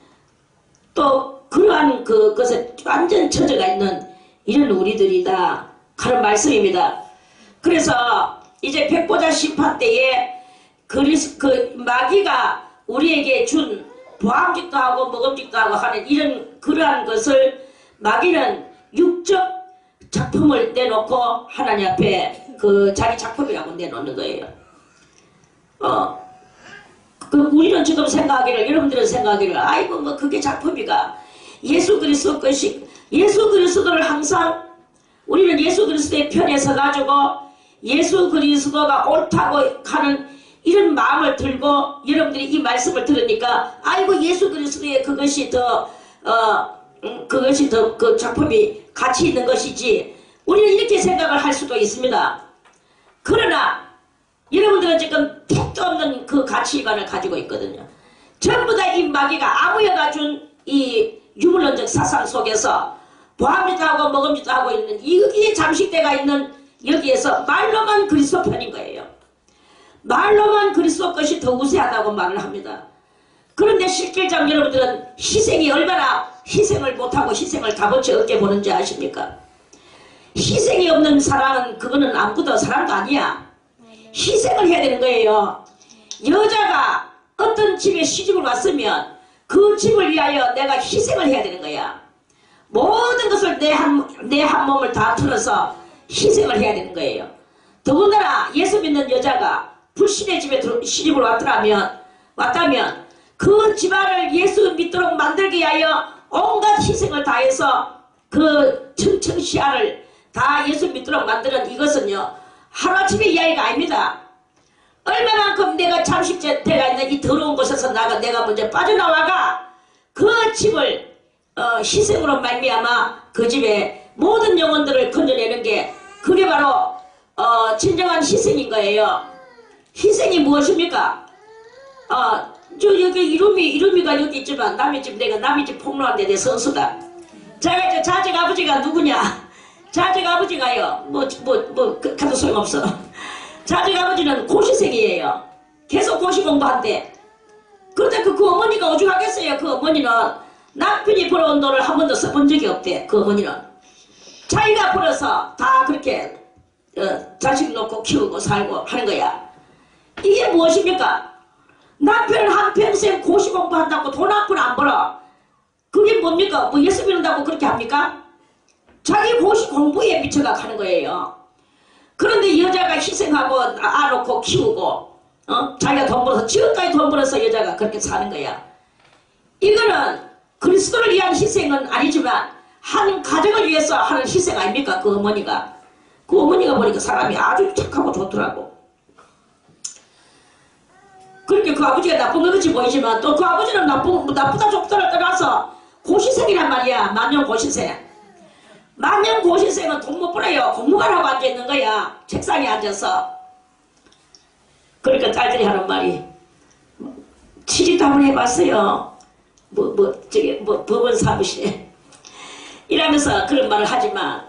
또 그러한 그것에 완전 처져가 있는 이런 우리들이다 하는 말씀입니다. 그래서 이제 백보자 심판 때에 그 마귀가 우리에게 준 보암직도 하고 먹음직도 하고 하는 이런 그러한 것을 마귀는 육적 작품을 내놓고 하나님 앞에 그 자기 작품이라고 내놓는 거예요. 우리는 지금 생각하기를, 여러분들은 생각하기를, 아이고 뭐 그게 작품이가 예수 그리스도 것이, 예수 그리스도를 항상 우리는 예수 그리스도의 편에 서가지고 예수 그리스도가 옳다고 하는 이런 마음을 들고 여러분들이 이 말씀을 들으니까 아이고 예수 그리스도의 그것이 더 그 작품이 가치 있는 것이지, 우리는 이렇게 생각을 할 수도 있습니다. 그러나 여러분들은 지금 택도 없는 그 가치관을 가지고 있거든요. 전부 다 이 마귀가 아무여가 준 이 유물론적 사상 속에서 보암직도 하고 먹음직도 하고 있는 여기에 잠식대가 있는 여기에서 말로만 그리스도 편인 거예요. 말로만 그리스도 것이 더 우세하다고 말을 합니다. 그런데 실질상 여러분들은 희생이 얼마나 희생을 못하고 희생을 값어치 없게 보는지 아십니까? 희생이 없는 사람은 그거는 아무것도 사람도 아니야. 희생을 해야 되는 거예요. 여자가 어떤 집에 시집을 왔으면 그 집을 위하여 내가 희생을 해야 되는 거야. 모든 것을 내 한 몸을 다 틀어서 희생을 해야 되는 거예요. 더군다나 예수 믿는 여자가 불신의 집에 시집을 왔다면 그 집안을 예수 믿도록 만들기 위하여 온갖 희생을 다해서 그 청청시야를 다 예수 믿도록 만드는 이것은요 하루아침의 이야기가 아닙니다. 얼마만큼 내가 잠식대가 있는 이 더러운 곳에서 내가 먼저 빠져나와가 그 집을 희생으로 말미암아 그 집에 모든 영혼들을 건져내는 게 그게 바로 진정한 희생인 거예요. 희생이 무엇입니까? 여기 이름이가 여기 있지만 남의 집 폭로한데 내 선수다. 제가 이제 자식 아버지가 누구냐? 자식 아버지가요. 가도 소용없어. 자식 아버지는 고시생이에요. 계속 고시 공부한대. 그런데 그 어머니가 오죽하겠어요. 그 어머니는 남편이 벌어온 돈을 한 번도 써본 적이 없대. 그 어머니는 자기가 벌어서 다 그렇게 자식 놓고 키우고 살고 하는 거야. 이게 무엇입니까? 남편을 한평생 고시 공부한다고 돈 한 푼 안 벌어. 그게 뭡니까? 뭐 예수 믿는다고 그렇게 합니까? 자기 고시 공부에 미쳐가 가는 거예요. 그런데 여자가 희생하고 안놓고 키우고 자기가 돈 벌어서 지금까지 돈 벌어서 여자가 그렇게 사는 거야. 이거는 그리스도를 위한 희생은 아니지만 한 가정을 위해서 하는 희생 아닙니까? 그 어머니가 보니까 사람이 아주 착하고 좋더라고. 그렇게 그 아버지가 나쁜 것 같이 보이지만 또 그 아버지는 나쁘다 좋다를 떠나서 고시생이란 말이야. 만년 고시생. 만년 고시생은 돈 못 벌어요. 공부만 하고 앉아있는 거야. 책상에 앉아서. 그러니까 딸들이 하는 말이 취직도 한번 해봤어요. 법원 사무실에 이러면서 그런 말을 하지만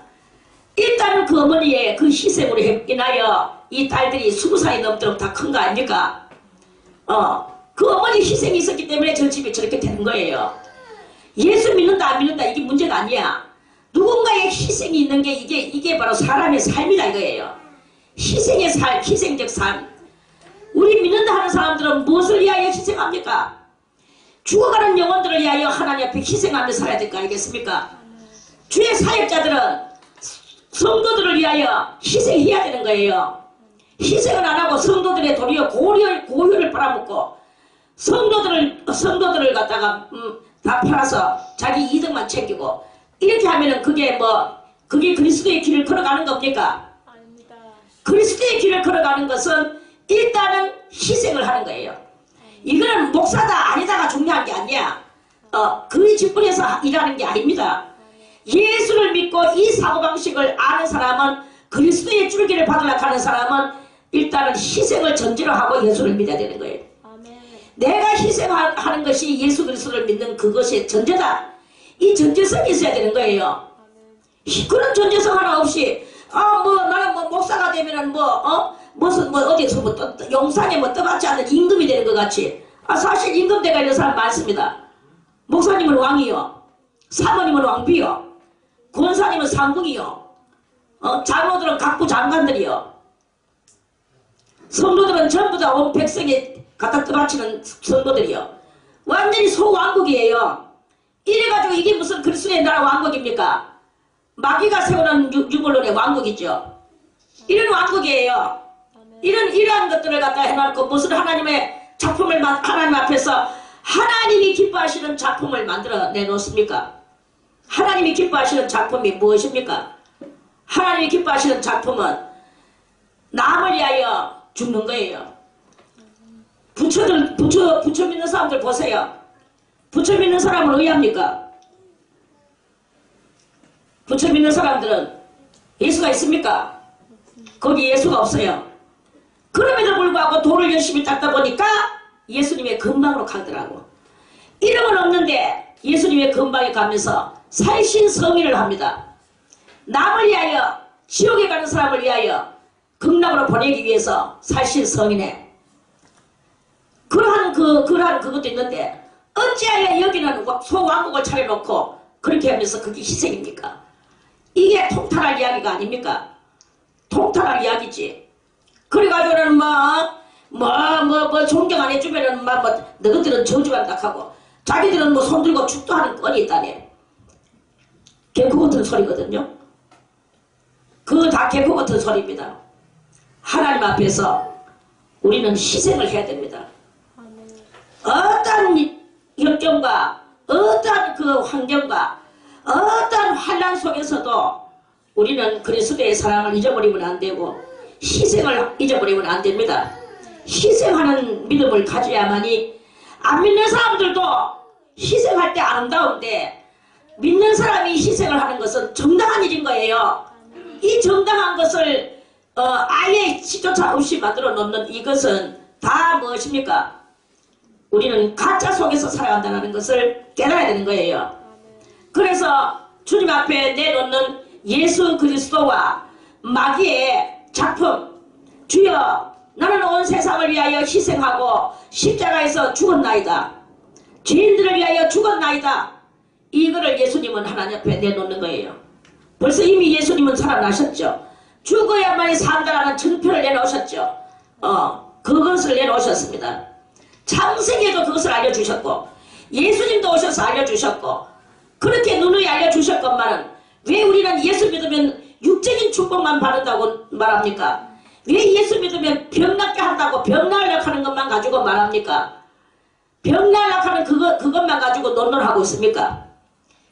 일단은 그 어머니의 그 희생으로 인하여 이 딸들이 20살이 넘도록 다 큰 거 아닙니까? 그 어머니 희생이 있었기 때문에 저 집이 저렇게 되는 거예요. 예수 믿는다 안 믿는다 이게 문제가 아니야. 누군가의 희생이 있는 게 이게 바로 사람의 삶이다 이거예요. 희생의 삶, 희생적 삶. 우리 믿는다 하는 사람들은 무엇을 위하여 희생합니까? 죽어가는 영혼들을 위하여 하나님 앞에 희생하며 살아야 될 거 아니겠습니까? 주의 사역자들은 성도들을 위하여 희생해야 되는 거예요. 희생을 안 하고 성도들의 도리어 고혈을 팔아먹고 성도들을 갖다가 다 팔아서 자기 이득만 챙기고 이렇게 하면은 그게 그리스도의 길을 걸어가는 겁니까? 아닙니다. 그리스도의 길을 걸어가는 것은 일단은 희생을 하는 거예요. 이거는 목사다 아니다가 중요한 게 아니야. 그 직분에서 일하는 게 아닙니다. 예수를 믿고 이 사고방식을 아는 사람은, 그리스도의 줄기를 받으려고 하는 사람은 일단은 희생을 전제로 하고 예수를 믿어야 되는 거예요. 아멘. 내가 희생하는 것이 예수 그리스도를 믿는 그것이 전제다. 이 전제성이 있어야 되는 거예요. 그런 전제성 하나 없이 나는 목사가 되면은 어디서 영상에 떠받지 않는 임금이 되는 것 같이. 사실 임금대가 있는 사람 많습니다. 목사님은 왕이요, 사모님은 왕비요, 권사님은 상궁이요, 장로들은 각부 장관들이요, 성도들은 전부 다 온 백성에 갖다 떠받치는 성도들이요. 완전히 소왕국이에요. 이래가지고 이게 무슨 그리스도의 나라 왕국입니까? 마귀가 세우는 유물론의 왕국이죠. 이런 왕국이에요. 이러한 것들을 갖다 해놓고 무슨 하나님의 작품을 하나님 앞에서 하나님이 기뻐하시는 작품을 만들어 내놓습니까? 하나님이 기뻐하시는 작품이 무엇입니까? 하나님이 기뻐하시는 작품은 남을 위하여 죽는 거예요. 부처 믿는 사람들 보세요. 부처 믿는 사람은 의합니까? 부처 믿는 사람들은 예수가 있습니까? 거기 예수가 없어요. 그럼에도 불구하고 돌을 열심히 닦다 보니까 예수님의 근방으로 가더라고. 이름은 없는데 예수님의 근방에 가면서 살신성의를 합니다. 남을 위하여, 지옥에 가는 사람을 위하여 극락으로 보내기 위해서 살신성의네. 그러한 그것도 있는데 어찌하여 여기는 소왕국을 차려놓고 그렇게 하면서 그게 희생입니까? 이게 통탈할 이야기가 아닙니까? 통탈할 이야기지. 그래가지고는 존경 안 해주면은 너희들은 저주한다 하고 자기들은 손들고 축도하는 건이 있다네. 개코 같은 소리거든요. 그거 다 개코 같은 소리입니다. 하나님 앞에서 우리는 희생을 해야 됩니다. 어떤 역경과 어떤 그 환경과 어떤 환난 속에서도 우리는 그리스도의 사랑을 잊어버리면 안 되고 희생을 잊어버리면 안 됩니다. 희생하는 믿음을 가져야만이, 안 믿는 사람들도 희생할 때 아름다운데 믿는 사람이 희생을 하는 것은 정당한 일인 거예요. 이 정당한 것을 아예 시조차 없이 만들어 놓는 이것은 다 무엇입니까? 우리는 가짜 속에서 살아간다는 것을 깨달아야 되는 거예요. 그래서 주님 앞에 내놓는 예수 그리스도와 마귀의 작품, 주여 나는 온 세상을 위하여 희생하고 십자가에서 죽었나이다, 죄인들을 위하여 죽었나이다, 이거를 예수님은 하나님 앞에 내놓는 거예요. 벌써 이미 예수님은 살아나셨죠. 죽어야만이 산다라는 증표를 내놓으셨죠. 그것을 내놓으셨습니다. 창세기에도 그것을 알려주셨고 예수님도 오셔서 알려주셨고 그렇게 누누이 알려주셨건만은 왜 우리는 예수 믿으면 육적인 축복만 받는다고 말합니까? 왜 예수 믿으면 병 낫게 한다고 병 나으려고 하는 것만 가지고 말합니까? 병 나으려고 하는 그것만 가지고 논론하고 있습니까?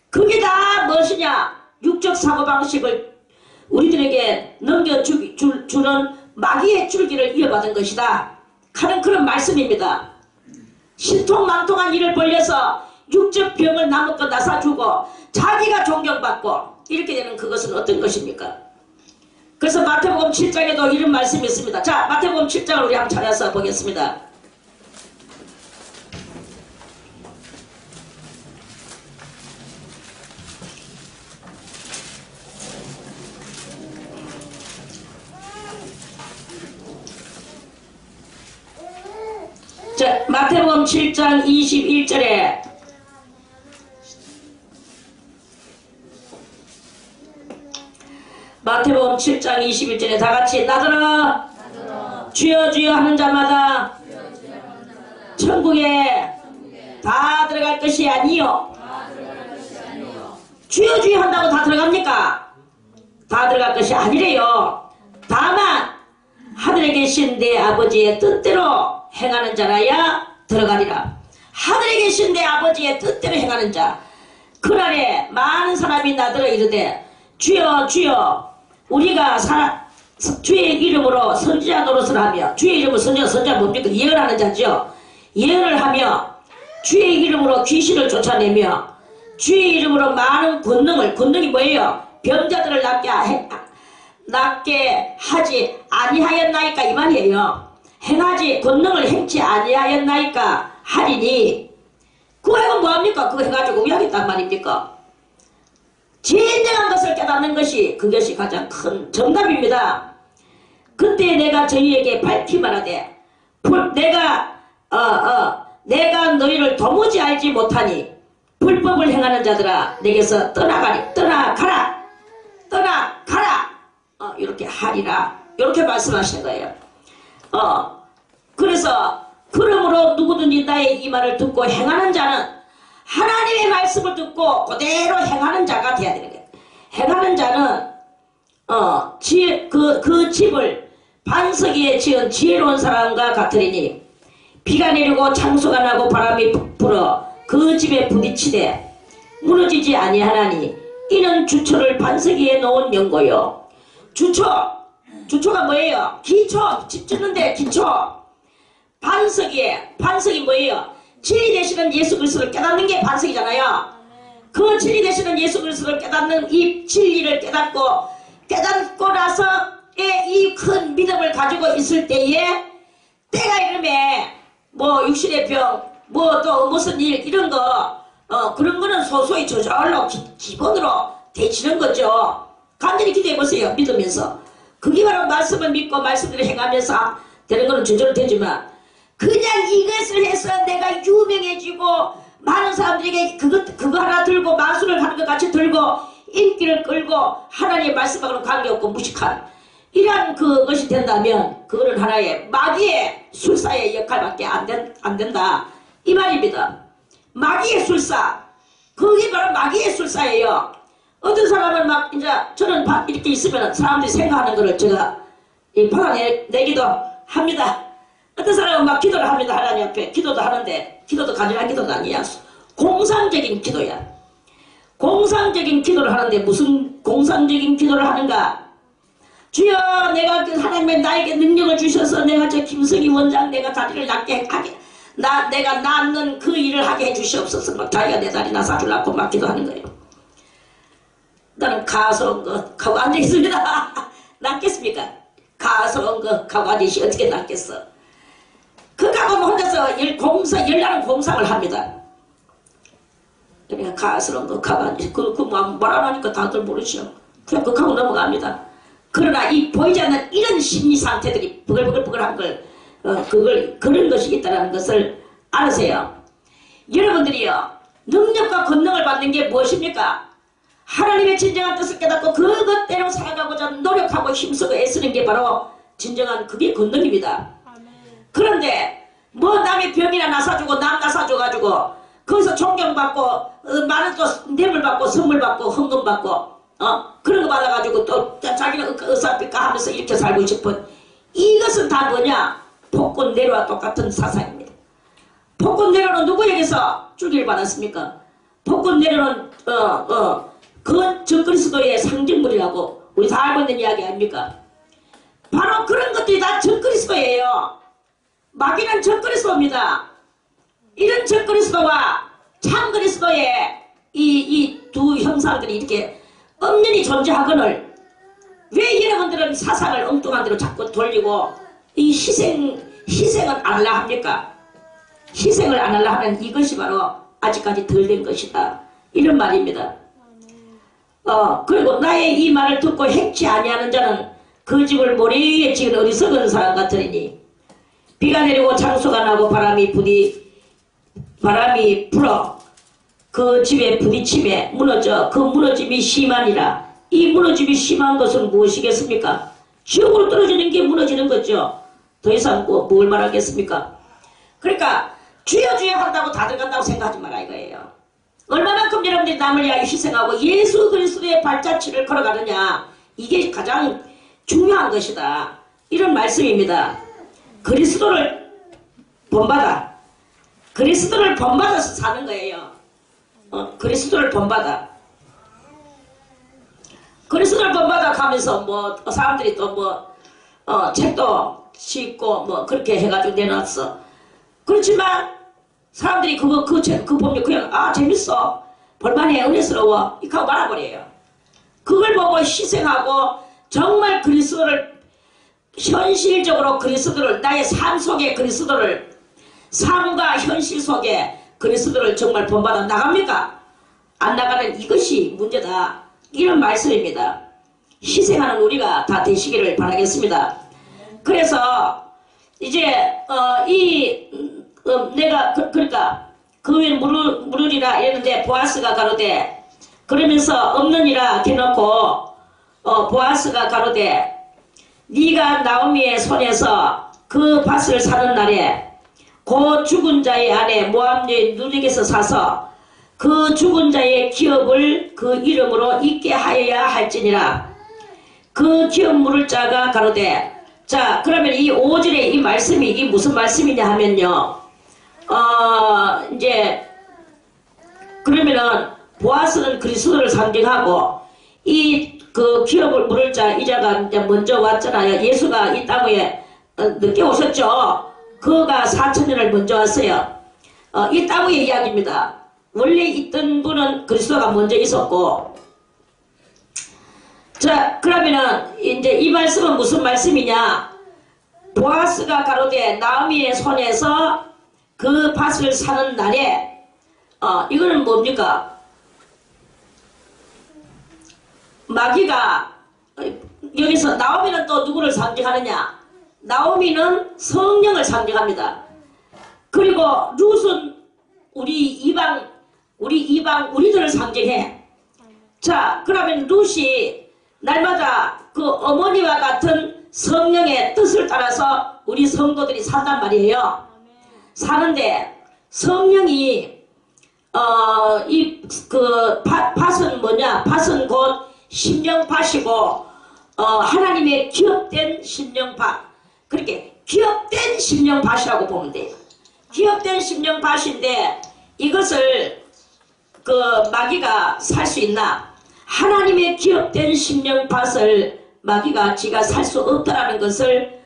그게 다 무엇이냐? 육적 사고방식을 우리들에게 넘겨주는 마귀의 줄기를 이어받은 것이다 하는 그런 말씀입니다. 신통망통한 일을 벌려서 육적 병을 남의 나사주고 자기가 존경받고 이렇게 되는 그것은 어떤 것입니까? 그래서 마태복음 7장에도 이런 말씀이 있습니다. 자, 마태복음 7장을 우리 한번 찾아서 보겠습니다. 자, 마태복음 7장 21절에 마태복음 7장 21절에 다같이 나더러 주여 주여 하는 자마다 천국에 다 들어갈 것이 아니요. 주여 주여 한다고 다 들어갑니까? 다 들어갈 것이 아니래요. 다만 하늘에 계신 내 아버지의 뜻대로 행하는 자라야 들어가리라. 하늘에 계신 내 아버지의 뜻대로 행하는 자. 그날에 많은 사람이 나더러 이르되 주여 주여 우리가 주의 이름으로 선지자 노릇을 하며, 주의 이름으로 선지자 뭡니까? 예언하는 자죠. 예언을 하며 주의 이름으로 귀신을 쫓아내며 주의 이름으로 많은 권능이 뭐예요? 병자들을 낫게 하지 아니하였나이까 이 말이에요. 권능을 행치 아니하였나이까 하리니, 그거 해면 뭐합니까? 그거 해가지고 왜 하겠단 말입니까? 진정한 것을 깨닫는 것이, 그것이 가장 큰 정답입니다. 그때 내가 저희에게 밝히 말하되 내가 너희를 도무지 알지 못하니 불법을 행하는 자들아 내게서 떠나가라 이렇게 하리라, 이렇게 말씀하시는 거예요. 그래서 그러므로 누구든지 나의 이 말을 듣고 행하는 자는 하나님의 말씀을 듣고 그대로 행하는 자가 되어야 되는 거예요. 행하는 자는 그 집을 반석 위에 지은 지혜로운 사람과 같으리니 비가 내리고 창수가 나고 바람이 불어 그 집에 부딪히되 무너지지 아니하나니 이는 주초를 반석 위에 놓은 연고요. 주초가 뭐예요? 기초, 집 짓는데 기초. 반석이 뭐예요? 진리 되시는 예수 그리스도를 깨닫는 게 반석이잖아요. 그 진리 되시는 예수 그리스도를 깨닫는 이 진리를 깨닫고 나서의 이 큰 믿음을 가지고 있을 때에 때가 이름에 뭐 육신의 병, 뭐 또 무슨 일 이런 거 그런 거는 소소히 저절로 기본으로 되치는 거죠. 간절히 기도해 보세요. 믿으면서. 그게 바로 말씀을 믿고 말씀대로 행하면서 되는 거는 저절로 되지만, 그냥 이것을 해서 내가 유명해지고 많은 사람들에게 그거 하나 들고 마술을 하는 것 같이 들고 인기를 끌고 하나님의 말씀하고는 관계없고 무식한 이러한 그것이 된다면 그거는 하나의 마귀의 술사의 역할밖에 안 된다 이 말입니다. 마귀의 술사, 그게 바로 마귀의 술사예요. 어떤 사람은 막 이제 저는 이렇게 있으면 사람들이 생각하는 거를 제가 받아내기도 합니다. 어떤 사람은 막 기도를 합니다. 하나님 앞에 기도도 하는데, 기도도 간절한 기도가 아니야. 공상적인 기도야. 공상적인 기도를 하는데 무슨 공상적인 기도를 하는가? 주여, 내가 하나님의 나에게 능력을 주셔서 내가 저 김석희 원장 내가 다리를 낫게 하게, 내가 낫는 그 일을 하게 해주시옵소서. 막 자기가 내 다리 나사주려고 막 기도하는 거예요. 나는 가소한 것 하고 앉아있습니다. 낫겠습니까? 가소한 것 하고 앉아있이 어떻게 낫겠어? 그하고 혼자서 열나는 공상을 합니다. 그러니까 가소한 것 하고 앉아있이 말 안 하니까 다들 모르시오. 그냥 그하고 넘어갑니다. 그러나 이 보이지 않는 이런 심리 상태들이 부글부글한 그런 것이 있다는 것을 알으세요. 여러분들이요, 능력과 권능을 받는 게 무엇입니까? 하나님의 진정한 뜻을 깨닫고 그것대로 살아가고자 노력하고 힘쓰고 애쓰는 게 바로 진정한 그게 권능입니다. 그런데 뭐 남의 병이나 나사주고 남 나사줘가지고 거기서 존경받고 많은 또 뇌물 받고 선물 받고 헌금 받고 그런 거 받아가지고 또 자기는 의사삐까 하면서 이렇게 살고 싶은, 이것은 다 뭐냐? 복권내로와 똑같은 사상입니다. 복권내로는 누구에게서 주기를 받았습니까? 복권내로는 그 적그리스도의 상징물이라고 우리 다 알고 있는 이야기 아닙니까? 바로 그런 것들이 다 적그리스도예요. 마귀는 적그리스도입니다. 이런 적그리스도와 참그리스도의 이 두 형상들이 이렇게 엄연히 존재하거늘 왜 여러분들은 사상을 엉뚱한 대로 자꾸 돌리고 이 희생은 안 하려 합니까? 희생을 안 하려 하면 이것이 바로 아직까지 덜 된 것이다 이런 말입니다. 그리고 나의 이 말을 듣고 행치 아니하는 자는 그 집을 모래에 지은 어리석은 사람 같으리니 비가 내리고 창수가 나고 바람이 불어 그 집에 부딪힘에 무너져 그 무너짐이 심하니라. 이 무너짐이 심한 것은 무엇이겠습니까? 지옥으로 떨어지는 게 무너지는 거죠. 더 이상 뭘 말하겠습니까? 그러니까 주여 주여 한다고 다들 간다고 생각하지 마라 이거예요. 얼마만큼 여러분들이 남을 위하여 희생하고 예수 그리스도의 발자취를 걸어가느냐, 이게 가장 중요한 것이다. 이런 말씀입니다. 그리스도를 본받아. 그리스도를 본받아서 사는 거예요. 그리스도를 본받아. 그리스도를 본받아 가면서 뭐 사람들이 또 뭐 책도 싣고 뭐 그렇게 해가지고 내놨어. 그렇지만 사람들이 그거 보면 그냥 아 재밌어, 볼만해, 은혜스러워 이렇게 하고 말아버려요. 그걸 보고 희생하고 정말 그리스도를 현실적으로 그리스도를 나의 삶 속에 그리스도를 삶과 현실 속에 그리스도를 정말 본받아 나갑니까? 안 나가는 이것이 문제다. 이런 말씀입니다. 희생하는 우리가 다 되시기를 바라겠습니다. 그래서 이제 내가 그러니까 그 위에 물으리라 이랬는데 보아스가 가로되 그러면서 없느니라 해놓고 보아스가 가로되 네가 나오미의 손에서 그 밭을 사는 날에 그 죽은 자의 아내 모압 여인 누룩에서 사서 그 죽은 자의 기업을 그 이름으로 있게 하여야 할지니라. 그 기업 물을 자가 가로되 자 그러면 이 5절의 이 말씀이 이게 무슨 말씀이냐 하면요 이제 그러면은 보아스는 그리스도를 상징하고 이 그 기업을 물을 자 이자가 이제 먼저 왔잖아요. 예수가 이 땅에 늦게 오셨죠. 그가 4,000년을 먼저 왔어요. 이 땅 위의 이야기입니다. 원래 있던 분은 그리스도가 먼저 있었고, 자 그러면은 이제 이 말씀은 무슨 말씀이냐? 보아스가 가로되 나오미의 손에서 그 밭을 사는 날에 이거는 뭡니까? 마귀가 여기서 나오미는 또 누구를 상징하느냐? 나오미는 성령을 상징합니다. 그리고 룻은 우리들을 상징해. 자 그러면 룻이 날마다 그 어머니와 같은 성령의 뜻을 따라서 우리 성도들이 산단 말이에요. 사는데 성령이 밭은 뭐냐? 밭은 곧 심령밭이고 하나님의 기업된 심령밭. 그렇게 기업된 심령밭이라고 보면 돼요. 기업된 심령밭인데 이것을 그 마귀가 살 수 있나? 하나님의 기업된 심령밭을 마귀가 지가 살 수 없다라는 것을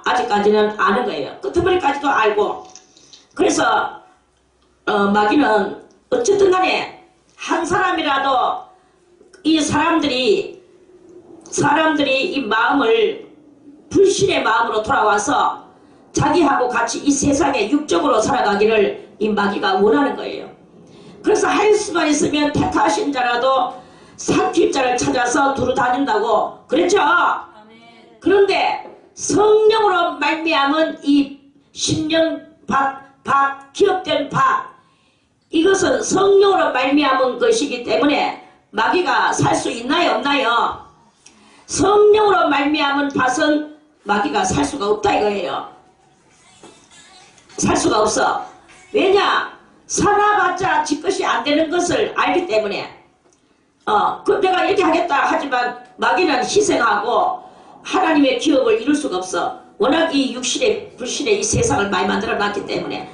아직까지는 아는 거예요. 끝머리까지도 알고. 그래서 마귀는 어쨌든 간에 한 사람이라도 이 사람들이 이 마음을 불신의 마음으로 돌아와서 자기하고 같이 이 세상에 육적으로 살아가기를 이 마귀가 원하는 거예요. 그래서 할 수만 있으면 택하신 자라도 삼킬 자를 찾아서 두루 다닌다고 그랬죠. 그런데 성령으로 말미암은 이 심령밭 기업된 밭 이것은 성령으로 말미암은 것이기 때문에 마귀가 살 수 있나요 없나요? 성령으로 말미암은 밭은 마귀가 살 수가 없다 이거예요. 살 수가 없어. 왜냐? 살아봤자 지 것이 안 되는 것을 알기 때문에 내가 이렇게 하겠다 하지만 마귀는 희생하고 하나님의 기업을 이룰 수가 없어. 워낙 이 육신의 불신의 이 세상을 많이 만들어 놨기 때문에.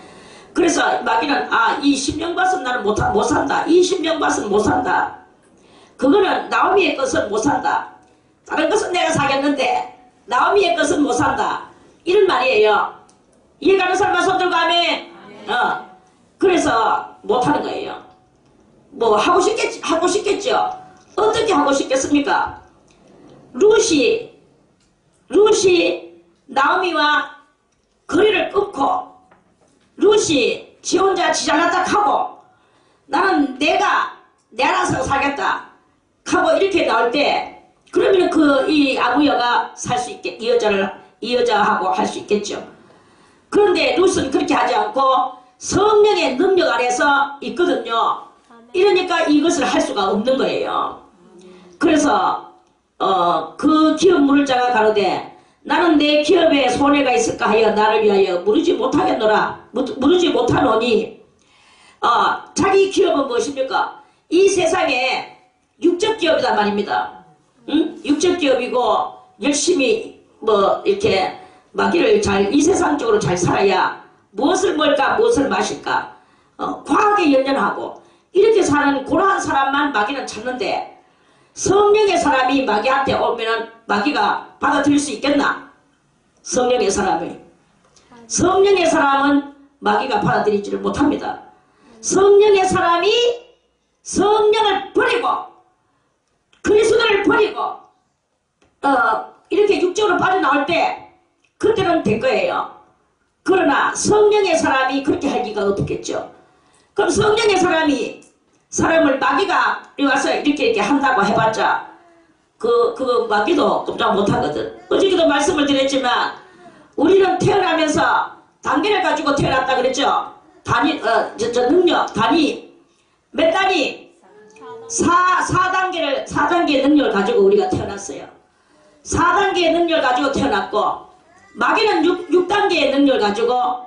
그래서 마귀는 이 심령밭은 나는 못 산다. 이 심령밭은 못 산다. 그거는 나오미의 것은 못 산다. 다른 것은 내가 사겠는데 나오미의 것은 못 산다. 이런 말이에요. 이해가는 사람만 손들고 하면 그래서 못하는 거예요. 뭐 하고 싶겠죠. 어떻게 하고 싶겠습니까? 룻이 나오미와 거리를 끊고 룻이 지 혼자 지잘났다 하고 나는 내가 내 알아서 살겠다 하고 이렇게 나올 때 그러면 이 아부여가 살 수 있게 이 여자하고 할 수 있겠죠. 그런데 룻은 그렇게 하지 않고 성령의 능력 아래서 있거든요. 이러니까 이것을 할 수가 없는 거예요. 그래서 그 기업 물을 자가 가로되 나는 내 기업에 손해가 있을까 하여 나를 위하여 무르지 못하겠노라. 무르지 못하노니 자기 기업은 무엇입니까? 이 세상에 육적 기업이란 말입니다. 응? 육적 기업이고 열심히 뭐 이렇게 마귀를 이 세상적으로 잘 살아야 무엇을 먹을까 무엇을 마실까 과하게 연연하고 이렇게 사는 그러한 사람만 마귀는 찾는데 성령의 사람이 마귀한테 오면은 마귀가 받아들일 수 있겠나? 성령의 사람을. 성령의 사람은 마귀가 받아들이지를 못합니다. 성령의 사람이 성령을 버리고 그리스도를 버리고 이렇게 육적으로 빠져나올 때 그때는 된 거예요. 그러나 성령의 사람이 그렇게 할 리가 없겠죠. 그럼 성령의 사람이 사람을 마귀가 와서 이렇게 한다고 해봤자 그 마귀도 꼼짝 못하거든. 어저께도 말씀을 드렸지만 우리는 태어나면서 단계를 가지고 태어났다 그랬죠. 능력 단위 몇 단위? 4단계의 능력을 가지고 우리가 태어났어요. 4단계의 능력을 가지고 태어났고 마귀는 6단계의 능력을 가지고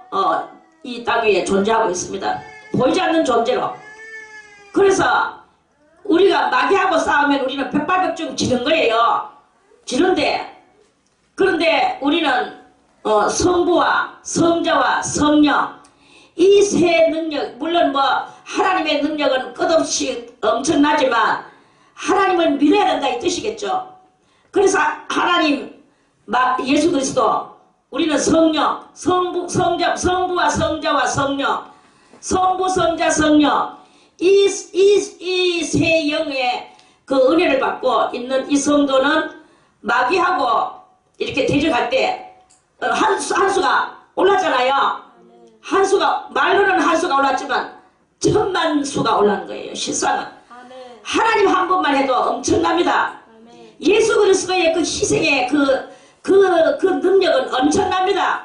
이 땅 위에 존재하고 있습니다. 보이지 않는 존재로. 그래서 우리가 마귀하고 싸우면 우리는 백발백중 지는 거예요. 지는데 그런데 우리는 성부와 성자와 성령 이 세 능력 물론 뭐 하나님의 능력은 끝없이 엄청나지만 하나님을 믿어야 된다 이 뜻이겠죠. 그래서 하나님 예수 그리스도 우리는 성령 성부와 성자와 성령 성부 성자 성령 이 세 영의 그 은혜를 받고 있는 이 성도는 마귀하고 이렇게 대적할 때 한수가 올랐잖아요. 한수가 말로는 한수가 올랐지만 천만 수가 올라는 거예요. 실상은 하나님 한 번만 해도 엄청납니다. 예수 그리스도의 그 희생의 그 능력은 엄청납니다.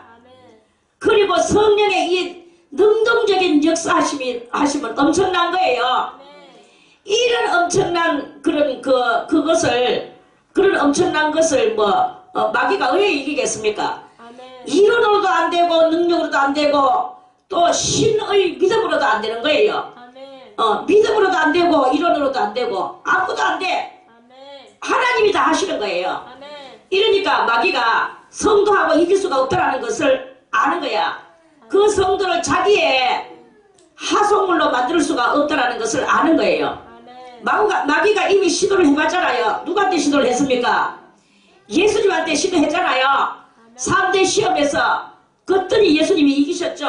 그리고 성령의 이 능동적인 역사하심은 엄청난 거예요. 이런 엄청난 그런 엄청난 것을 마귀가 왜 이기겠습니까? 이론으로도 안 되고 능력으로도 안 되고 또 신의 믿음으로도 안 되는 거예요. 믿음으로도 안 되고 이론으로도 안 되고 아무것도 안 돼. 하나님이 다 하시는 거예요. 이러니까 마귀가 성도하고 이길 수가 없다는 것을 아는 거야. 그 성도를 자기의 하속물로 만들 수가 없다는 것을 아는 거예요. 마귀가 이미 시도를 해봤잖아요. 누구한테 시도를 했습니까? 예수님한테 시도했잖아요. 3대 시험에서 그랬더니 예수님이 이기셨죠.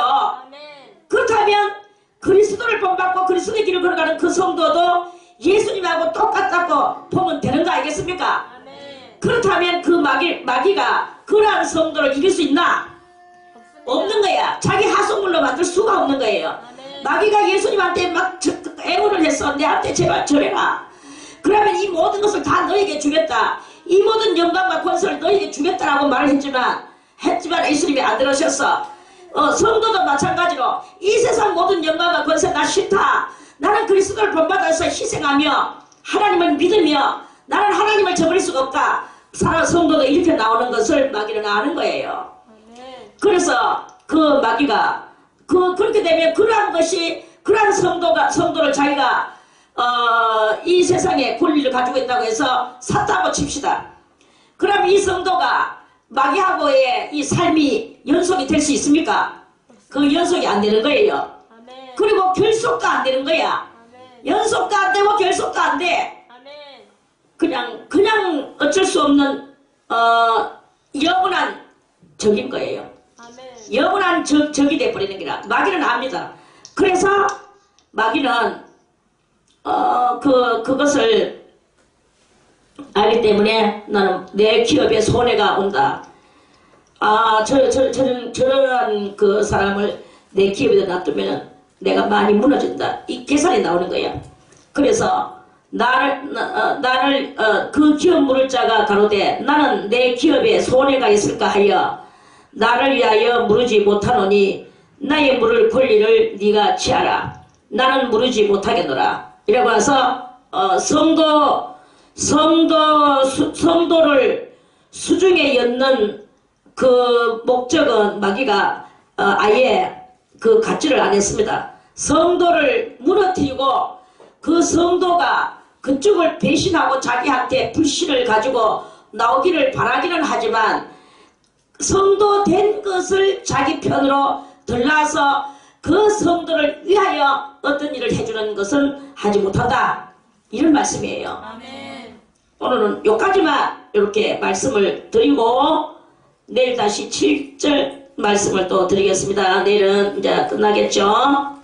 그렇다면 그리스도를 본받고 그리스도의 길을 걸어가는 그 성도도 예수님하고 똑같다고 보면 되는 거 아니겠습니까? 그렇다면 그 마귀가 그러한 성도를 이길 수 있나? 없는 거야. 자기 하속물로 만들 수가 없는 거예요. 마귀가 예수님한테 막 애원을 했어. 내한테 제발 절해라. 그러면 이 모든 것을 다 너에게 주겠다. 이 모든 영광과 권세를 너에게 주겠다라고 말을 했지만 예수님이 안 들으셨어. 성도도 마찬가지로 이 세상 모든 영광과 권세 나 싫다. 나는 그리스도를 본받아서 희생하며 하나님을 믿으며 나는 하나님을 저버릴 수가 없다. 성도도 이렇게 나오는 것을 마귀는 아는 거예요. 그래서 그 마귀가 그렇게 되면 그러한 성도를 자기가 이 세상에 권리를 가지고 있다고 해서 샀다고 칩시다. 그럼 이 성도가 마귀하고의 이 삶이 연속이 될 수 있습니까? 그 연속이 안 되는 거예요. 그리고 결속도 안 되는 거야. 연속도 안 되고 결속도 안 돼. 그냥 어쩔 수 없는 영원한 적인 거예요. 영원한 적이 돼버리는 게라. 마귀는 압니다. 그래서 마귀는 그것을 알기 때문에 나는 내 기업에 손해가 온다. 저런 그 사람을 내 기업에 놔두면 내가 많이 무너진다. 이 계산이 나오는 거야. 그래서 나를 그 기업 물을 자가 가로되 나는 내 기업에 손해가 있을까 하여 나를 위하여 무르지 못하노니 나의 물을 권리를 네가 취하라. 나는 무르지 못하겠노라. 이라고 해서 성도를 수중에 엮는 그 목적은 마귀가 아예 그 갖지를 안 했습니다. 성도를 무너뜨리고 그 성도가 그쪽을 배신하고 자기한테 불신을 가지고 나오기를 바라기는 하지만 성도 된 것을 자기 편으로 들라서 그 성도를 위하여 어떤 일을 해주는 것은 하지 못한다. 이런 말씀이에요. 아멘. 오늘은 여기까지만 이렇게 말씀을 드리고 내일 다시 7절 말씀을 또 드리겠습니다. 내일은 이제 끝나겠죠.